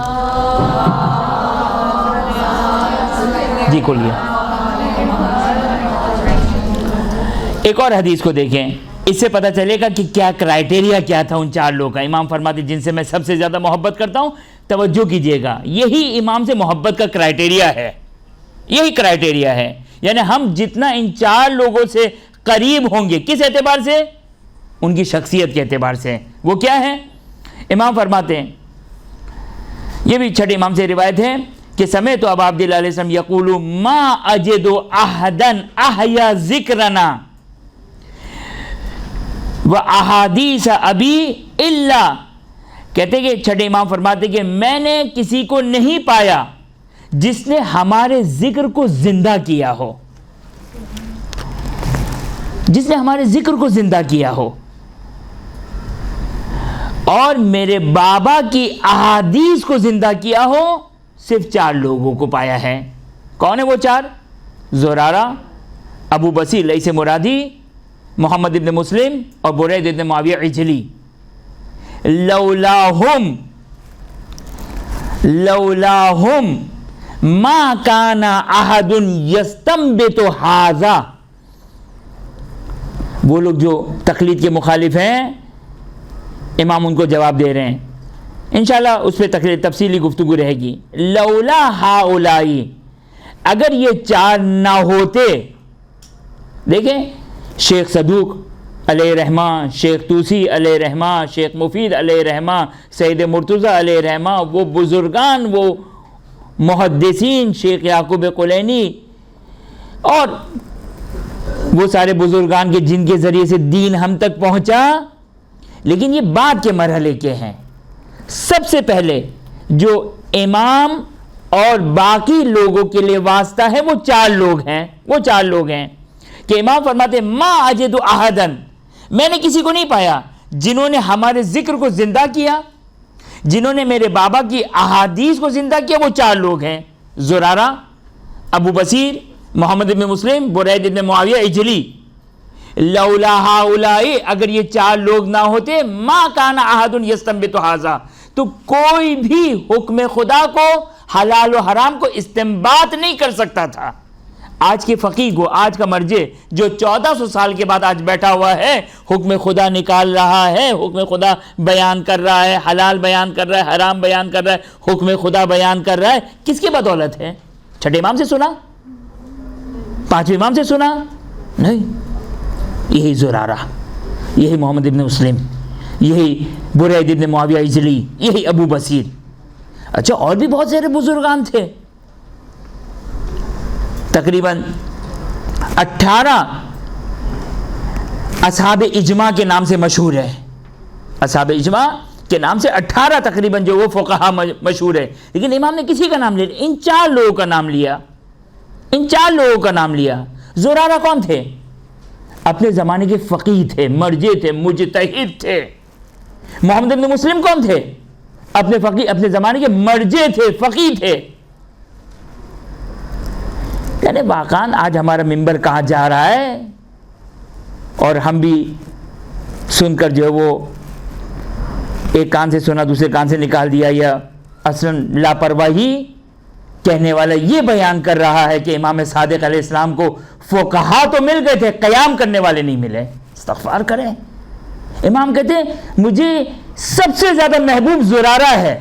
جی کھولیے. ایک اور حدیث کو دیکھیں، اس سے پتہ چلے گا کہ کیا کرائٹیریا کیا تھا ان 4 لوگوں کا. امام فرماتے جن سے میں سب سے زیادہ محبت کرتا ہوں. توجہ کیجئے گا، یہی امام سے محبت کا کرائٹیریا ہے. یہی کرائٹیریا ہے. یعنی ہم جتنا ان 4 لوگوں سے قریب ہوں گے، کس اعتبار سے؟ ان کی شخصیت کے اعتبار سے. وہ کیا ہے؟ امام فرماتے ہیں، یہ بھی چھٹے امام سے روایت ہے کہ سمعت ابا عبداللہ علیہ السلام یقول ما اجد احدا احیا ذکرنا و احادیث ابی الا، کہتے کہ چھٹے امام فرماتے کہ میں نے کسی کو نہیں پایا جس نے ہمارے ذکر کو زندہ کیا ہو، جس نے ہمارے ذکر کو زندہ کیا ہو. اور میرے بابا کی احادیث کو زندہ کیا ہو، صرف 4 لوگوں کو پایا ہے. کون ہے وہ 4؟ زرارہ، ابو بصیر لیث مرادی، محمد ابن مسلم اور برید ابن معاویہ عجلی. لولاہم ما کان احد یستنبط ھذا. وہ لوگ جو تقلید کے مخالف ہیں، امام ان کو جواب دے رہے ہیں. انشاءاللہ اس پہ تفصیلی گفتگو رہے گی. لولا ہاؤلائی، اگر یہ 4 نہ ہوتے، دیکھیں شیخ صدوق علیہ رحمہ، شیخ توسی علیہ رحمہ، شیخ مفید علیہ رحمہ، سید مرتضی علیہ رحمہ، وہ بزرگان، وہ محدثین، شیخ یعقوب قلینی اور وہ سارے بزرگان کے جن کے ذریعے سے دین ہم تک پہنچا. لیکن یہ بعد کے مرحلے کے ہیں. سب سے پہلے جو امام اور باقی لوگوں کے لیے واسطہ ہے وہ چار لوگ ہیں کہ امام فرماتے ہیں ما اجد احدن، میں نے کسی کو نہیں پایا جنہوں نے ہمارے ذکر کو زندہ کیا، جنہوں نے میرے بابا کی احادیث کو زندہ کیا، وہ چار لوگ ہیں، زرارہ، ابو بصیر، محمد بن مسلم، برید بن معاویہ عجلی۔ لولا ہؤلاء، اگر یہ چار لوگ نہ ہوتے، ما کان احد یستنبط ھذا، تو کوئی بھی حکم خدا کو، حلال و حرام کو استنباط نہیں کر سکتا تھا۔ آج کے فقیہ کو، آج کا مرجع جو 1400 سال کے بعد آج بیٹھا ہوا ہے، حکم خدا نکال رہا ہے، حکم خدا بیان کر رہا ہے، حلال بیان کر رہا ہے، حرام بیان کر رہا ہے، حکم خدا بیان کر رہا ہے، کس کی بدولت ہے؟ چھٹے امام سے سنا؟ پانچویں امام سے سنا؟ نہیں، یہی زرارہ، یہی محمد ابن مسلم، یہی برید ابن معاویہ عجلی، یہی ابو بصیر۔ اچھا، اور بھی بہت سارے بزرگان تھے، تقریباً 18 اصحاب اجماع کے نام سے مشہور ہے، اصحاب اجماع کے نام سے 18 تقریباً جو وہ فقہا مشہور ہے، لیکن امام نے کسی کا نام لیا؟ ان چار لوگوں کا نام لیا، ان چار لوگوں کا نام لیا۔ زرارہ کون تھے؟ اپنے زمانے کے فقیہ تھے، مرجع تھے، مجتہد تھے۔ محمد بن مسلم کون تھے؟ اپنے زمانے کے مرجع تھے، فقیہ تھے۔ یعنی واقعاً آج ہمارا منبر کہاں جا رہا ہے، اور ہم بھی سن کر جو ہے وہ ایک کان سے سنا دوسرے کان سے نکال دیا، یا اصلاً لاپرواہی کہنے والا یہ بیان کر رہا ہے کہ امام صادق علیہ السلام کو فقہا تو مل گئے تھے، قیام کرنے والے نہیں ملے۔ استغفار کریں۔ امام کہتے ہیں مجھے سب سے زیادہ محبوب زرارہ ہے،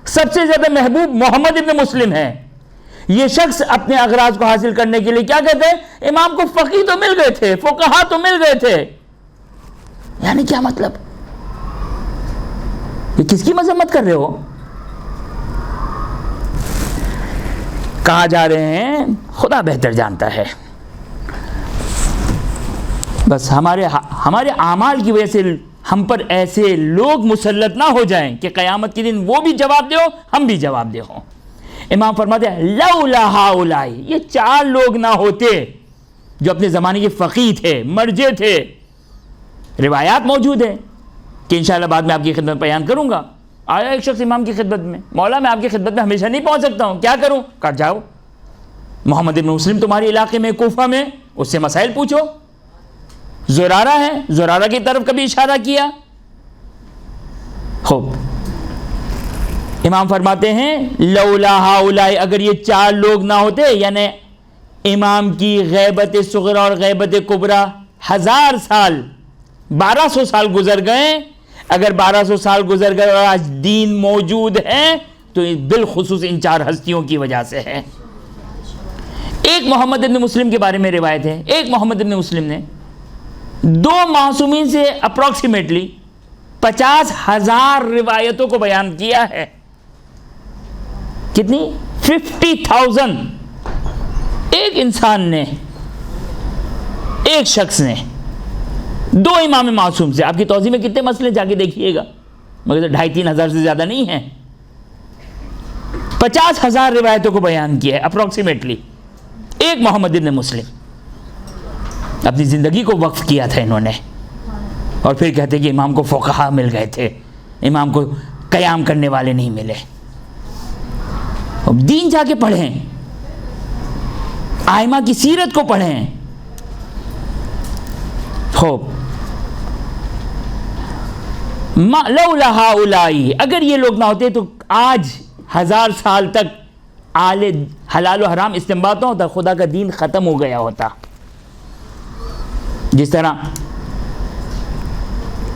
سب سے زیادہ محبوب محمد ابن مسلم ہے۔ یہ شخص اپنے اغراض کو حاصل کرنے کے لیے کیا کہتے ہیں؟ امام کو فقیہ تو مل گئے تھے، فقہا تو مل گئے تھے۔ یعنی کیا مطلب؟ یہ کس کی مذمت کر رہے ہو؟ کہاں جا رہے ہیں خدا بہتر جانتا ہے۔ بس ہمارے اعمال کی وجہ سے ہم پر ایسے لوگ مسلط نہ ہو جائیں کہ قیامت کے دن وہ بھی جواب دے ہو، ہم بھی جواب دے ہوں۔ امام فرماتے ہیں لولا ہؤلاء، یہ چار لوگ نہ ہوتے جو اپنے زمانے کے فقیہ تھے، مرجع تھے۔ روایات موجود ہیں کہ انشاءاللہ بعد میں آپ کی خدمت بیان کروں گا۔ آیا ایک شخص امام کی خدمت میں، مولا میں آپ کی خدمت میں ہمیشہ نہیں پہنچ سکتا ہوں، کیا کروں؟ کہا جاؤ محمد بن مسلم تمہارے علاقے میں کوفہ میں، اس سے مسائل پوچھو۔ زرارہ ہے، زرارہ کی طرف کبھی اشارہ کیا؟ خوب، امام فرماتے ہیں لولا ہؤلاء، اگر یہ چار لوگ نہ ہوتے، یعنی امام کی غیبت صغرا اور غیبت کبریٰ 1000 سال 1200 سال گزر گئے، اگر 1200 سال گزر گئے اور آج دین موجود ہے تو بالخصوص ان چار ہستیوں کی وجہ سے ہے۔ ایک محمد بن مسلم کے بارے میں روایت ہے، ایک محمد بن مسلم نے 2 معصومین سے اپروکسیمیٹلی 50,000 روایتوں کو بیان کیا ہے۔ کتنی؟ 50,000۔ ایک انسان نے، ایک شخص نے 2 امام معصوم سے، آپ کی توضیح میں کتنے مسئلے جا کے دیکھیے گا، مگر 2,500-3,000 ہزار سے زیادہ نہیں ہیں، 50,000 روایتوں کو بیان کیا ہے اپروکسیمیٹلی۔ ایک محمد بن مسلم، اپنی زندگی کو وقف کیا تھا انہوں نے، اور پھر کہتے کہ امام کو فقہا مل گئے تھے، امام کو قیام کرنے والے نہیں ملے۔ اب دین جا کے پڑھیں، ائمہ کی سیرت کو پڑھیں۔ خوب، لولا ہؤلاء، اگر یہ لوگ نہ ہوتے تو آج 1000 سال تک حلال و حرام استنباط نہ ہوتا، خدا کا دین ختم ہو گیا ہوتا۔ جس طرح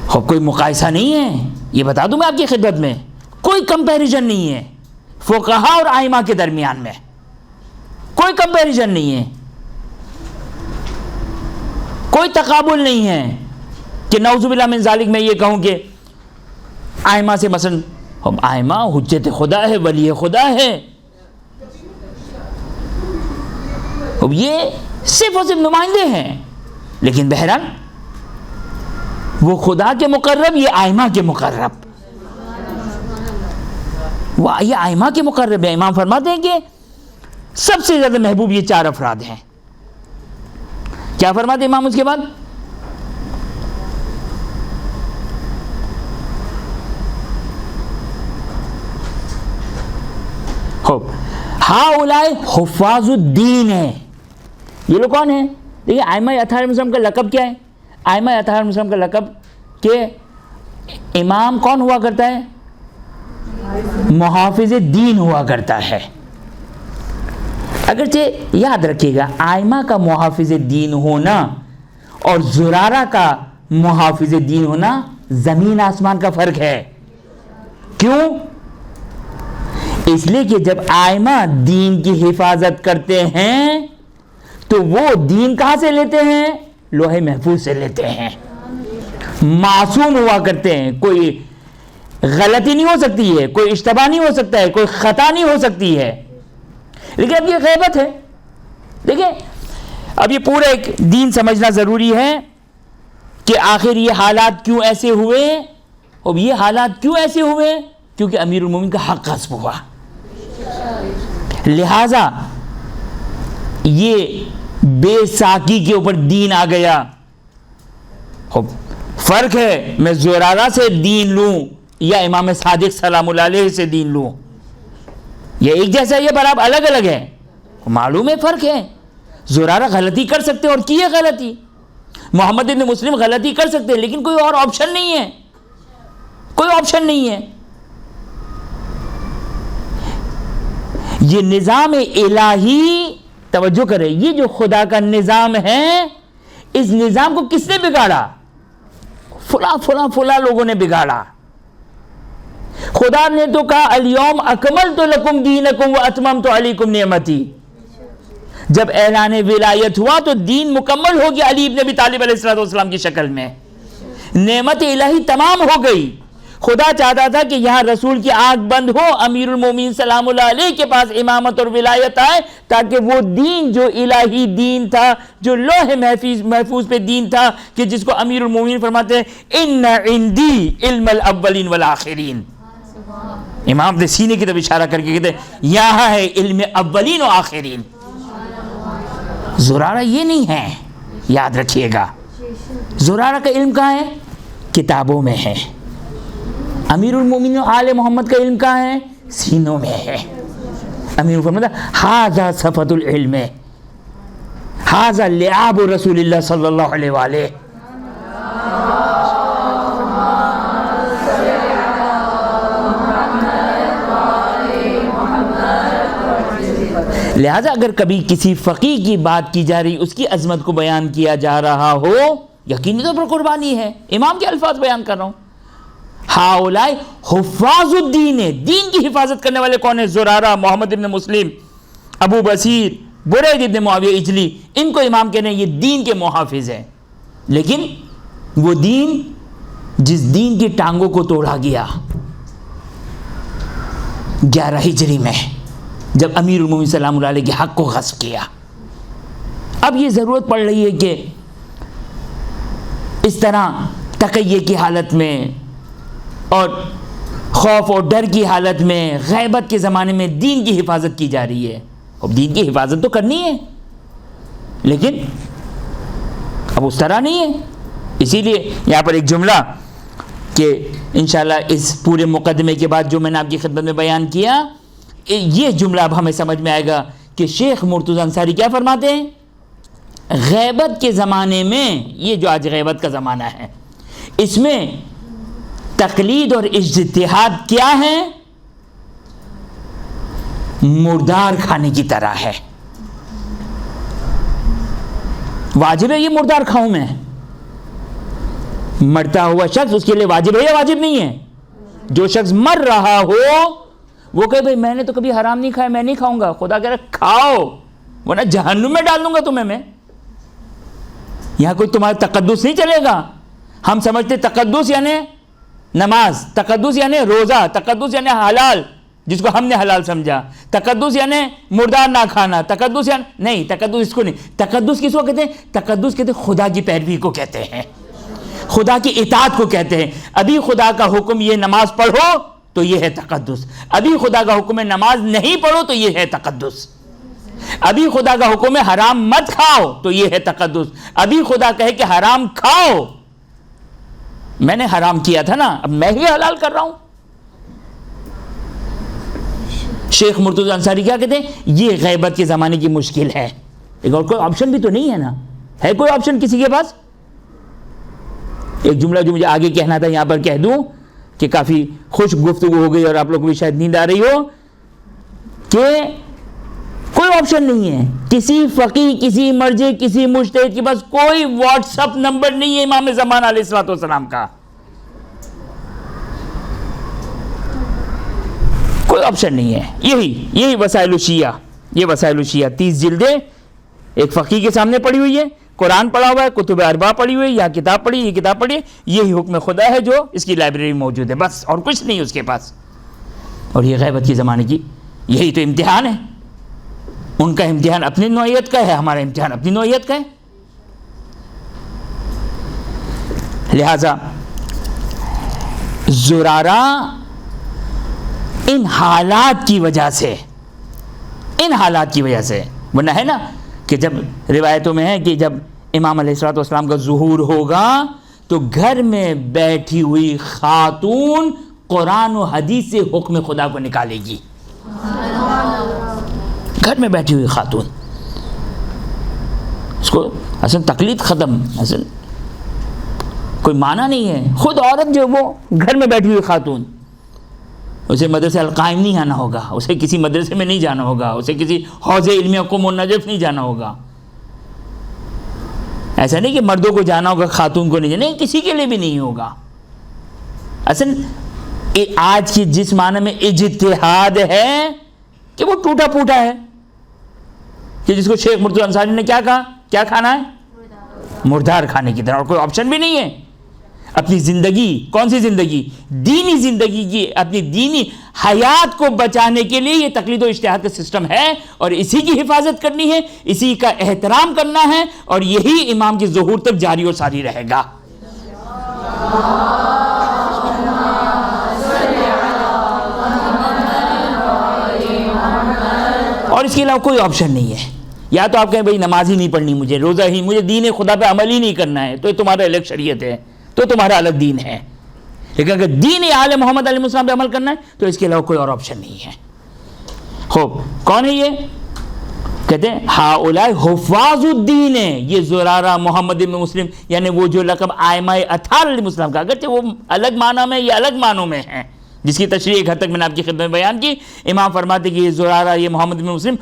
کوئی مقایسہ نہیں ہے، یہ بتا دوں میں آپ کی خدمت میں، کوئی کمپیریزن نہیں ہے فقہا اور ائمہ کے درمیان میں، کوئی کمپیریزن نہیں ہے، کوئی تقابل نہیں ہے کہ نعوذ باللہ من ذالک میں یہ کہوں کہ ائمہ سے مثلا ائمہ حجت خدا ہے، ولی خدا ہے، اب یہ صرف اور صرف نمائندے ہیں، لیکن بہرحال وہ خدا کے مقرب، یہ ائمہ کے مقرب۔ یہ ائمہ کے مقرب ہیں. امام فرماتے ہیں کہ سب سے زیادہ محبوب یہ 4 افراد ہیں. کیا فرماتے امام اس کے بعد؟ ہؤلاء حفاظ الدین ہے. یہ لوگ کون ہیں؟ دیکھیے ائمہ اطہار مسلم کا لقب کیا ہے؟ ائمہ اطہار مسلم کا لقب کہ امام کون ہوا کرتا ہے؟ محافظ دین ہوا کرتا ہے. اگرچہ یاد رکھیے گا ائمہ کا محافظ دین ہونا اور زرارہ کا محافظ دین ہونا زمین آسمان کا فرق ہے. کیوں؟ اس لیے کہ جب ائمہ دین کی حفاظت کرتے ہیں تو وہ دین کہاں سے لیتے ہیں؟ لوح محفوظ سے لیتے ہیں. معصوم ہوا کرتے ہیں. کوئی غلطی نہیں ہو سکتی ہے, کوئی اشتباہ نہیں ہو سکتا ہے, کوئی خطا نہیں ہو سکتی ہے. لیکن اب یہ غیبت ہے. دیکھیں اب یہ پورا ایک دین سمجھنا ضروری ہے کہ آخر یہ حالات کیوں ایسے ہوئے. اب یہ حالات کیوں ایسے ہوئے؟ کیونکہ امیر المومنین کا حق غصب ہوا, لہذا یہ بے ساکی کے اوپر دین آ گیا. فرق ہے میں زرارہ سے دین لوں یا امام صادق سلام اللہ علیہ سے دین لوں. یہ ایک جیسا ہے, یہ برابر الگ الگ ہے. معلوم ہے فرق ہے. زرارہ غلطی کر سکتے اور کی ہے غلطی, محمد ابن مسلم غلطی کر سکتے ہیں لیکن کوئی اور آپشن نہیں ہے, کوئی آپشن نہیں ہے. یہ نظام الہی, توجہ کریں, یہ جو خدا کا نظام ہے اس نظام کو کس نے بگاڑا؟ فلاں لوگوں نے بگاڑا. خدا نے تو کہا الیوم اکملت لکم دینکم واتممت علیکم نعمتی. جب اعلان ولایت ہوا تو دین مکمل ہو گیا علی بن ابی طالب علیہ السلام کی شکل میں. نعمت الہی تمام ہو گئی. خدا چاہتا تھا کہ یہاں رسول کی آنکھ بند ہو, امیر المومنین سلام اللہ علیہ کے پاس امامت اور ولایت آئے تاکہ وہ دین جو الہی دین تھا, جو لوح محفوظ پہ دین تھا, کہ جس کو امیر المومنین فرماتے ہیں ان عندی علم الاولین والآخرین. امام اپنے سینے کی طرف اشارہ کر کے کہتے ہیں یہاں ہے علم اولین و آخرین. زرارہ یہ نہیں ہے, یاد رکھیے گا. زرارہ کا علم کہاں ہے؟ کتابوں میں ہے. امیر المومنین آل محمد کا علم کہاں ہے؟ سینوں میں ہے. امیر فرماتا ھذا صفۃ العلم, ھذا لعاب رسول اللہ صلی اللہ علیہ وآلہ. لہذا اگر کبھی کسی فقیہ کی بات کی جا رہی, اس کی عظمت کو بیان کیا جا رہا ہو, یقینی طور پر قربانی ہے. امام کے الفاظ بیان کر رہا ہوں. ہؤلاء حفاظ الدین ہے. دین کی حفاظت کرنے والے کون ہیں؟ زرارہ, محمد ابن مسلم, ابو بصیر, برید ابن معاویہ اجلی. ان کو امام کہنے ہیں یہ دین کے محافظ ہیں. لیکن وہ دین جس دین کی ٹانگوں کو توڑا گیا 11 ہجری میں, جب امیر المومنین سلام اللہ علیہ کے حق کو غصب کیا. اب یہ ضرورت پڑ رہی ہے کہ اس طرح تقیہ کی حالت میں اور خوف اور ڈر کی حالت میں, غیبت کے زمانے میں دین کی حفاظت کی جا رہی ہے. اب دین کی حفاظت تو کرنی ہے لیکن اب اس طرح نہیں ہے. اسی لیے یہاں پر ایک جملہ کہ انشاءاللہ اس پورے مقدمے کے بعد جو میں نے آپ کی خدمت میں بیان کیا, یہ جملہ اب ہمیں سمجھ میں آئے گا کہ شیخ مرتضی انصاری کیا فرماتے ہیں. غیبت کے زمانے میں, یہ جو آج غیبت کا زمانہ ہے, اس میں تقلید اور اجتہاد کیا ہے؟ مردار کھانے کی طرح ہے. واجب ہے یہ مردار کھاؤں میں؟ مرتا ہوا شخص اس کے لیے واجب ہے یا واجب نہیں ہے؟ جو شخص مر رہا ہو وہ کہے بھئی میں نے تو کبھی حرام نہیں کھایا, میں نہیں کھاؤں گا. خدا کہہ رہا کھاؤ ورنہ جہنم میں ڈال دوں گا تمہیں میں. یہاں کوئی تمہارا تقدس نہیں چلے گا. ہم سمجھتے تقدس یعنی نماز, تقدس یعنی روزہ, تقدس یعنی حلال جس کو ہم نے حلال سمجھا, تقدس یعنی مردار نہ کھانا, تقدس یعنی نہیں, تقدس اس کو نہیں. تقدس کس کو کہتے ہیں؟ تقدس کہتے ہیں خدا کی پیروی کو کہتے ہیں, خدا کی اطاعت کو کہتے ہیں. ابھی خدا کا حکم یہ نماز پڑھو تو یہ ہے تقدس. ابھی خدا کا حکم ہے نماز نہیں پڑھو تو یہ ہے تقدس. ابھی خدا کا حکم ہے حرام مت کھاؤ تو یہ ہے تقدس. ابھی خدا کہے کہ حرام کھاؤ، میں نے حرام کیا تھا نا، اب میں ہی حلال کر رہا ہوں. شیخ مرتضی انصاری کیا کہتے ہیں؟ یہ غیبت کے زمانے کی مشکل ہے. ایک اور کوئی آپشن بھی تو نہیں ہے نا، ہے کوئی آپشن کسی کے پاس؟ ایک جملہ جو مجھے آگے کہنا تھا یہاں پر کہہ دوں کہ کافی خوش گفتگو ہو گئی اور آپ لوگوں کو بھی شاید نیند آ رہی ہو، کہ کوئی آپشن نہیں ہے. کسی فقیہ، کسی مرجع، کسی مجتہد کے پاس کوئی واٹس اپ نمبر نہیں ہے امام زمان علیہ الصلوۃ والسلام کا. کوئی آپشن نہیں ہے. یہی وسائل الشیعہ، یہ وسائل الشیعہ 30 جلدیں ایک فقیہ کے سامنے پڑی ہوئی ہے، قرآن پڑھا ہوا ہے، کتب اربعہ پڑھی ہوئی ہے، یا کتاب پڑھی، یہ کتاب پڑھی ہے، یہی حکم خدا ہے جو اس کی لائبریری میں موجود ہے، بس اور کچھ نہیں اس کے پاس. اور یہ غیبت کے زمانے کی یہی تو امتحان ہے. ان کا امتحان اپنی نوعیت کا ہے، ہمارا امتحان اپنی نوعیت کا ہے. لہذا زرارہ ان حالات کی وجہ سے ورنہ ہے نا کہ جب روایتوں میں ہے کہ جب امام علیہ الصلوۃ والسلام کا ظہور ہوگا تو گھر میں بیٹھی ہوئی خاتون قرآن و حدیث سے حکم خدا کو نکالے گی. گھر میں بیٹھی ہوئی خاتون، اس کو اصل تقلید ختم، اصل کوئی معنی نہیں ہے. خود عورت جو وہ گھر میں بیٹھی ہوئی خاتون، اسے مدرسہ القائم نہیں آنا ہوگا، اسے کسی مدرسے میں نہیں جانا ہوگا، اسے کسی حوض علمیہ قم النجف نہیں جانا ہوگا. ایسا نہیں کہ مردوں کو جانا ہوگا خاتون کو نہیں جانا، نہیں، کسی کے لیے بھی نہیں ہوگا. اصل آج کی جس معنی میں اجتہاد ہے کہ وہ ٹوٹا پھوٹا ہے، کہ جس کو شیخ مرتضی انصاری نے کیا کہا، کیا کھانا ہے؟ مردار کھانے کی طرح، اور کوئی آپشن بھی نہیں ہے. اپنی زندگی، کون سی زندگی؟ دینی زندگی کی، اپنی دینی حیات کو بچانے کے لیے یہ تقلید و اجتہاد کا سسٹم ہے، اور اسی کی حفاظت کرنی ہے، اسی کا احترام کرنا ہے، اور یہی امام کی ظہور تک جاری و ساری رہے گا. اور اس کے علاوہ کوئی آپشن نہیں ہے. یا تو آپ کہیں بھائی نماز ہی نہیں پڑھنی مجھے، روزہ ہی، مجھے دین خدا پہ عمل ہی نہیں کرنا ہے، تو یہ تمہارا الگ شریعت ہے، تو تمہارا الگ دین ہے. لیکن اگر دین آل محمد علیہ السلام پہ عمل کرنا ہے تو اس کے علاوہ کوئی اور آپشن نہیں ہے. خوب، کون ہے یہ؟ کہتے ہیں ہؤلاء حفاظ الدین ہے. یہ زرارہ محمد بن مسلم، یعنی وہ جو لقب ائمہ اطہار علیہ السلام کا، اگرچہ وہ الگ معنی میں، یہ الگ معنوں میں ہیں، جس کی تشریح ایک حد تک میں نے آپ کی خدمت میں بیان کی. امام فرماتے کہ یہ زرارہ، یہ محمد بن مسلم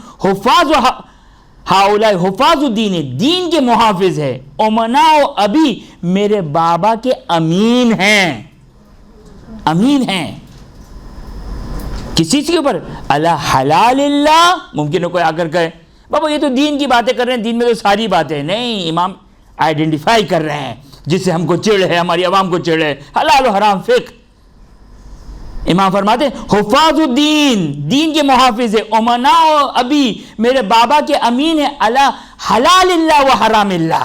ہؤلاء حفاظ الدین، دین کے محافظ ہے. امناء ابی، میرے بابا کے امین ہیں. امین ہیں کس چیز کے اوپر؟ اللہ حلال اللہ. ممکن ہے کوئی آ کر کہے بابا یہ تو دین کی باتیں کر رہے ہیں، دین میں تو ساری باتیں. نہیں، امام آئیڈینٹیفائی کر رہے ہیں جس سے ہم کو چڑ ہے، ہماری عوام کو چڑ ہے، حلال و حرام فقہ. امام فرماتے ہیں حفاظ الدین، دین کے محافظ ہے. امناء ابی، میرے بابا کے امین ہے. اللہ حلال اللہ و حرام اللہ،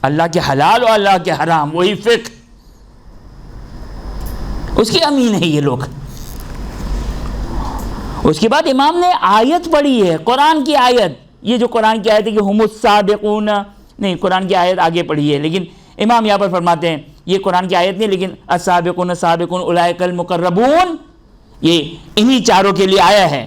اللہ کے حلال اور اللہ کے حرام، وہی فقہ، اس کے امین ہے یہ لوگ. اس کے بعد امام نے آیت پڑھی ہے، قرآن کی آیت. یہ جو قرآن کی آیت ہے کہ ہم السابقون، نہیں، قرآن کی آیت آگے پڑھی ہے، لیکن امام یہاں پر فرماتے ہیں یہ قرآن کی آیت نہیں، لیکن السابقون السابقون اولئک المقربون، یہ انہی چاروں کے لیے آیا ہے.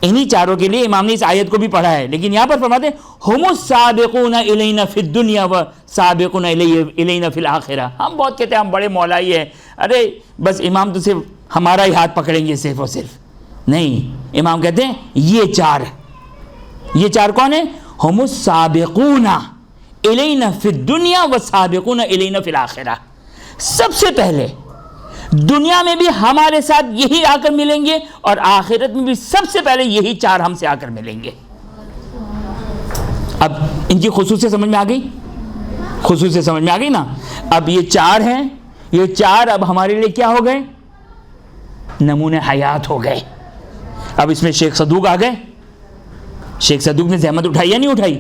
انہی چاروں کے لیے امام نے اس آیت کو بھی پڑھا ہے. لیکن یہاں پر فرماتے ہیں ہم السابقون الینا فی الدنیا و سابقون الینا فی الاخرہ. ہم بہت کہتے ہیں ہم بڑے مولائی ہیں، ارے بس امام تو صرف ہمارا ہی ہاتھ پکڑیں گے صرف اور صرف. نہیں، امام کہتے ہیں یہ چار کون ہیں؟ ہم السابقون الینا فی الدنیا و سابقون الینا فی الاخرہ. سب سے پہلے دنیا میں بھی ہمارے ساتھ یہی آ کر ملیں گے، اور آخرت میں بھی سب سے پہلے یہی چار ہم سے آ کر ملیں گے. اب ان کی خصوصیت سمجھ میں آ گئی؟ خصوصیت سمجھ میں آ گئی نا؟ اب یہ چار ہیں، یہ چار اب ہمارے لیے کیا ہو گئے؟ نمونہ حیات ہو گئے. اب اس میں شیخ صدوق آ گئے. شیخ صدوق نے زحمت اٹھائی یا نہیں اٹھائی؟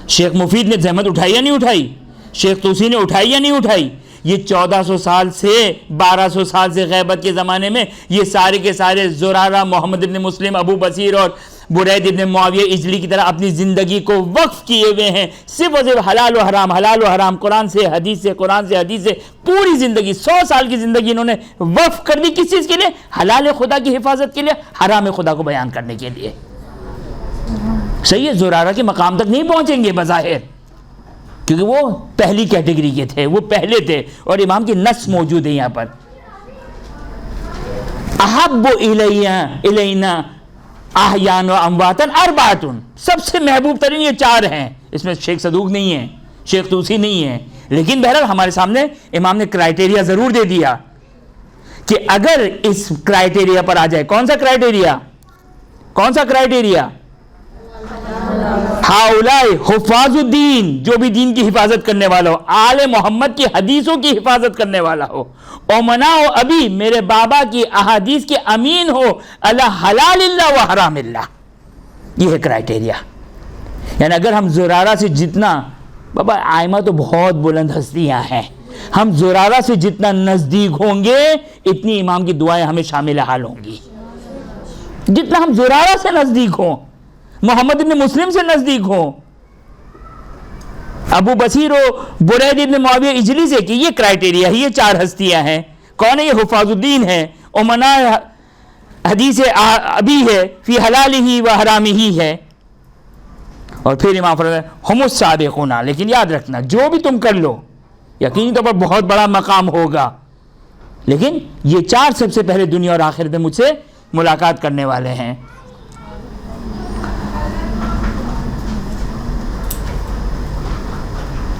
شیخ مفید نے زحمت اٹھائی یا نہیں اٹھائی؟ شیخ توسی نے اٹھائی یا نہیں اٹھائی؟ یہ 1400 سال سے 1200 سال سے غیبت کے زمانے میں یہ سارے کے سارے زرارہ، محمد ابن مسلم، ابو بصیر اور برید ابن معاویہ اجلی کی طرح اپنی زندگی کو وقف کیے ہوئے ہیں صرف اور صرف حلال و حرام، قرآن سے حدیث سے، قرآن سے حدیث سے، پوری زندگی 100 سال کی زندگی انہوں نے وقف کر دی. کس چیز کے لیے؟ حلال خدا کی حفاظت کے لیے، حرام خدا کو بیان کرنے کے لیے. صحیح ہے، زرارہ کے مقام تک نہیں پہنچیں گے بظاہر، کیونکہ وہ پہلی کیٹیگری کے تھے، وہ پہلے تھے، اور امام کی نص موجود ہے یہاں پر. احب الینا احیان و امواتن اربعۃ، سب سے محبوب ترین یہ 4 ہیں. اس میں شیخ صدوق نہیں ہے، شیخ توسی نہیں ہے، لیکن بہرحال ہمارے سامنے امام نے کرائٹیریا ضرور دے دیا کہ اگر اس کرائٹیریا پر آ جائے. کون سا کرائٹیریا؟ کون سا کرائٹیریا؟ ہاؤلاء حفاظ الدین، جو بھی دین کی حفاظت کرنے والا ہو، آل محمد کی حدیثوں کی حفاظت کرنے والا ہو، امناء ابی، میرے بابا کی احادیث کے امین ہو، اللہ حلال اللہ و حرام اللہ. یہ ہے کرائٹیریا. یعنی اگر ہم زرارہ سے جتنا، بابا آئمہ تو بہت بلند ہستیاں ہیں، ہم زرارہ سے جتنا نزدیک ہوں گے اتنی امام کی دعائیں ہمیں شامل حال ہوں گی. جتنا ہم زرارہ سے نزدیک ہوں، محمد ابن مسلم سے نزدیک ہوں، ابو بصیر و برید ابن معاویہ اجلی سے، کہ یہ کرائٹیریا ہے. یہ 4 ہستیاں ہیں. کون ہے یہ؟ حفاظ الدین ہے، امناء حدیث ابی ہے، فی حلالہ و حرامہ ہے. اور پھر امام فرماتے ہیں ہم السابقون. لیکن یاد رکھنا جو بھی تم کر لو یقینی طور پر بہت بڑا مقام ہوگا، لیکن یہ 4 سب سے پہلے دنیا اور آخرت میں مجھ سے ملاقات کرنے والے ہیں.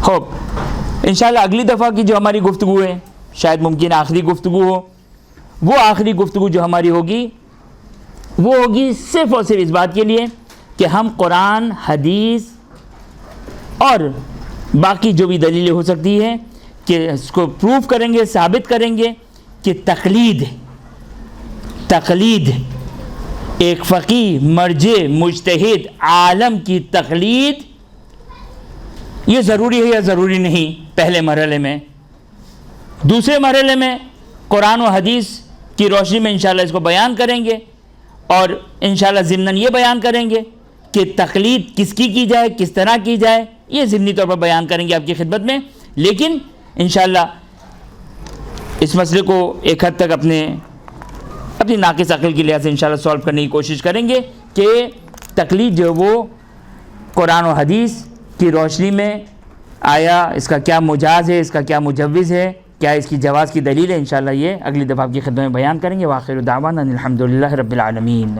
خوب انشاءاللہ اگلی دفعہ کی جو ہماری گفتگو ہے، شاید ممکن آخری گفتگو ہو، وہ آخری گفتگو جو ہماری ہوگی وہ ہوگی صرف اور صرف اس بات کے لیے کہ ہم قرآن، حدیث اور باقی جو بھی دلیلیں ہو سکتی ہے کہ اس کو پروف کریں گے، ثابت کریں گے کہ تقلید ایک فقیہ، مرجع، مجتہد، عالم کی تقلید یہ ضروری ہے یا ضروری نہیں پہلے مرحلے میں. دوسرے مرحلے میں قرآن و حدیث کی روشنی میں انشاءاللہ اس کو بیان کریں گے، اور انشاءاللہ ضمناً یہ بیان کریں گے کہ تقلید کس کی جائے، کس طرح کی جائے، یہ ضمنی طور پر بیان کریں گے آپ کی خدمت میں. لیکن انشاءاللہ اس مسئلے کو ایک حد تک اپنی ناقص عقل کی لحاظ سے انشاءاللہ سولو کرنے کی کوشش کریں گے کہ تقلید جو وہ قرآن و حدیث کی روشنی میں آیا اس کا کیا مجاز ہے، اس کا کیا مجوز ہے، کیا اس کی جواز کی دلیل ہے. انشاءاللہ یہ اگلی دفعہ آپ کی خدمت میں بیان کریں گے. وآخر دعوانا الحمدللہ رب العالمین.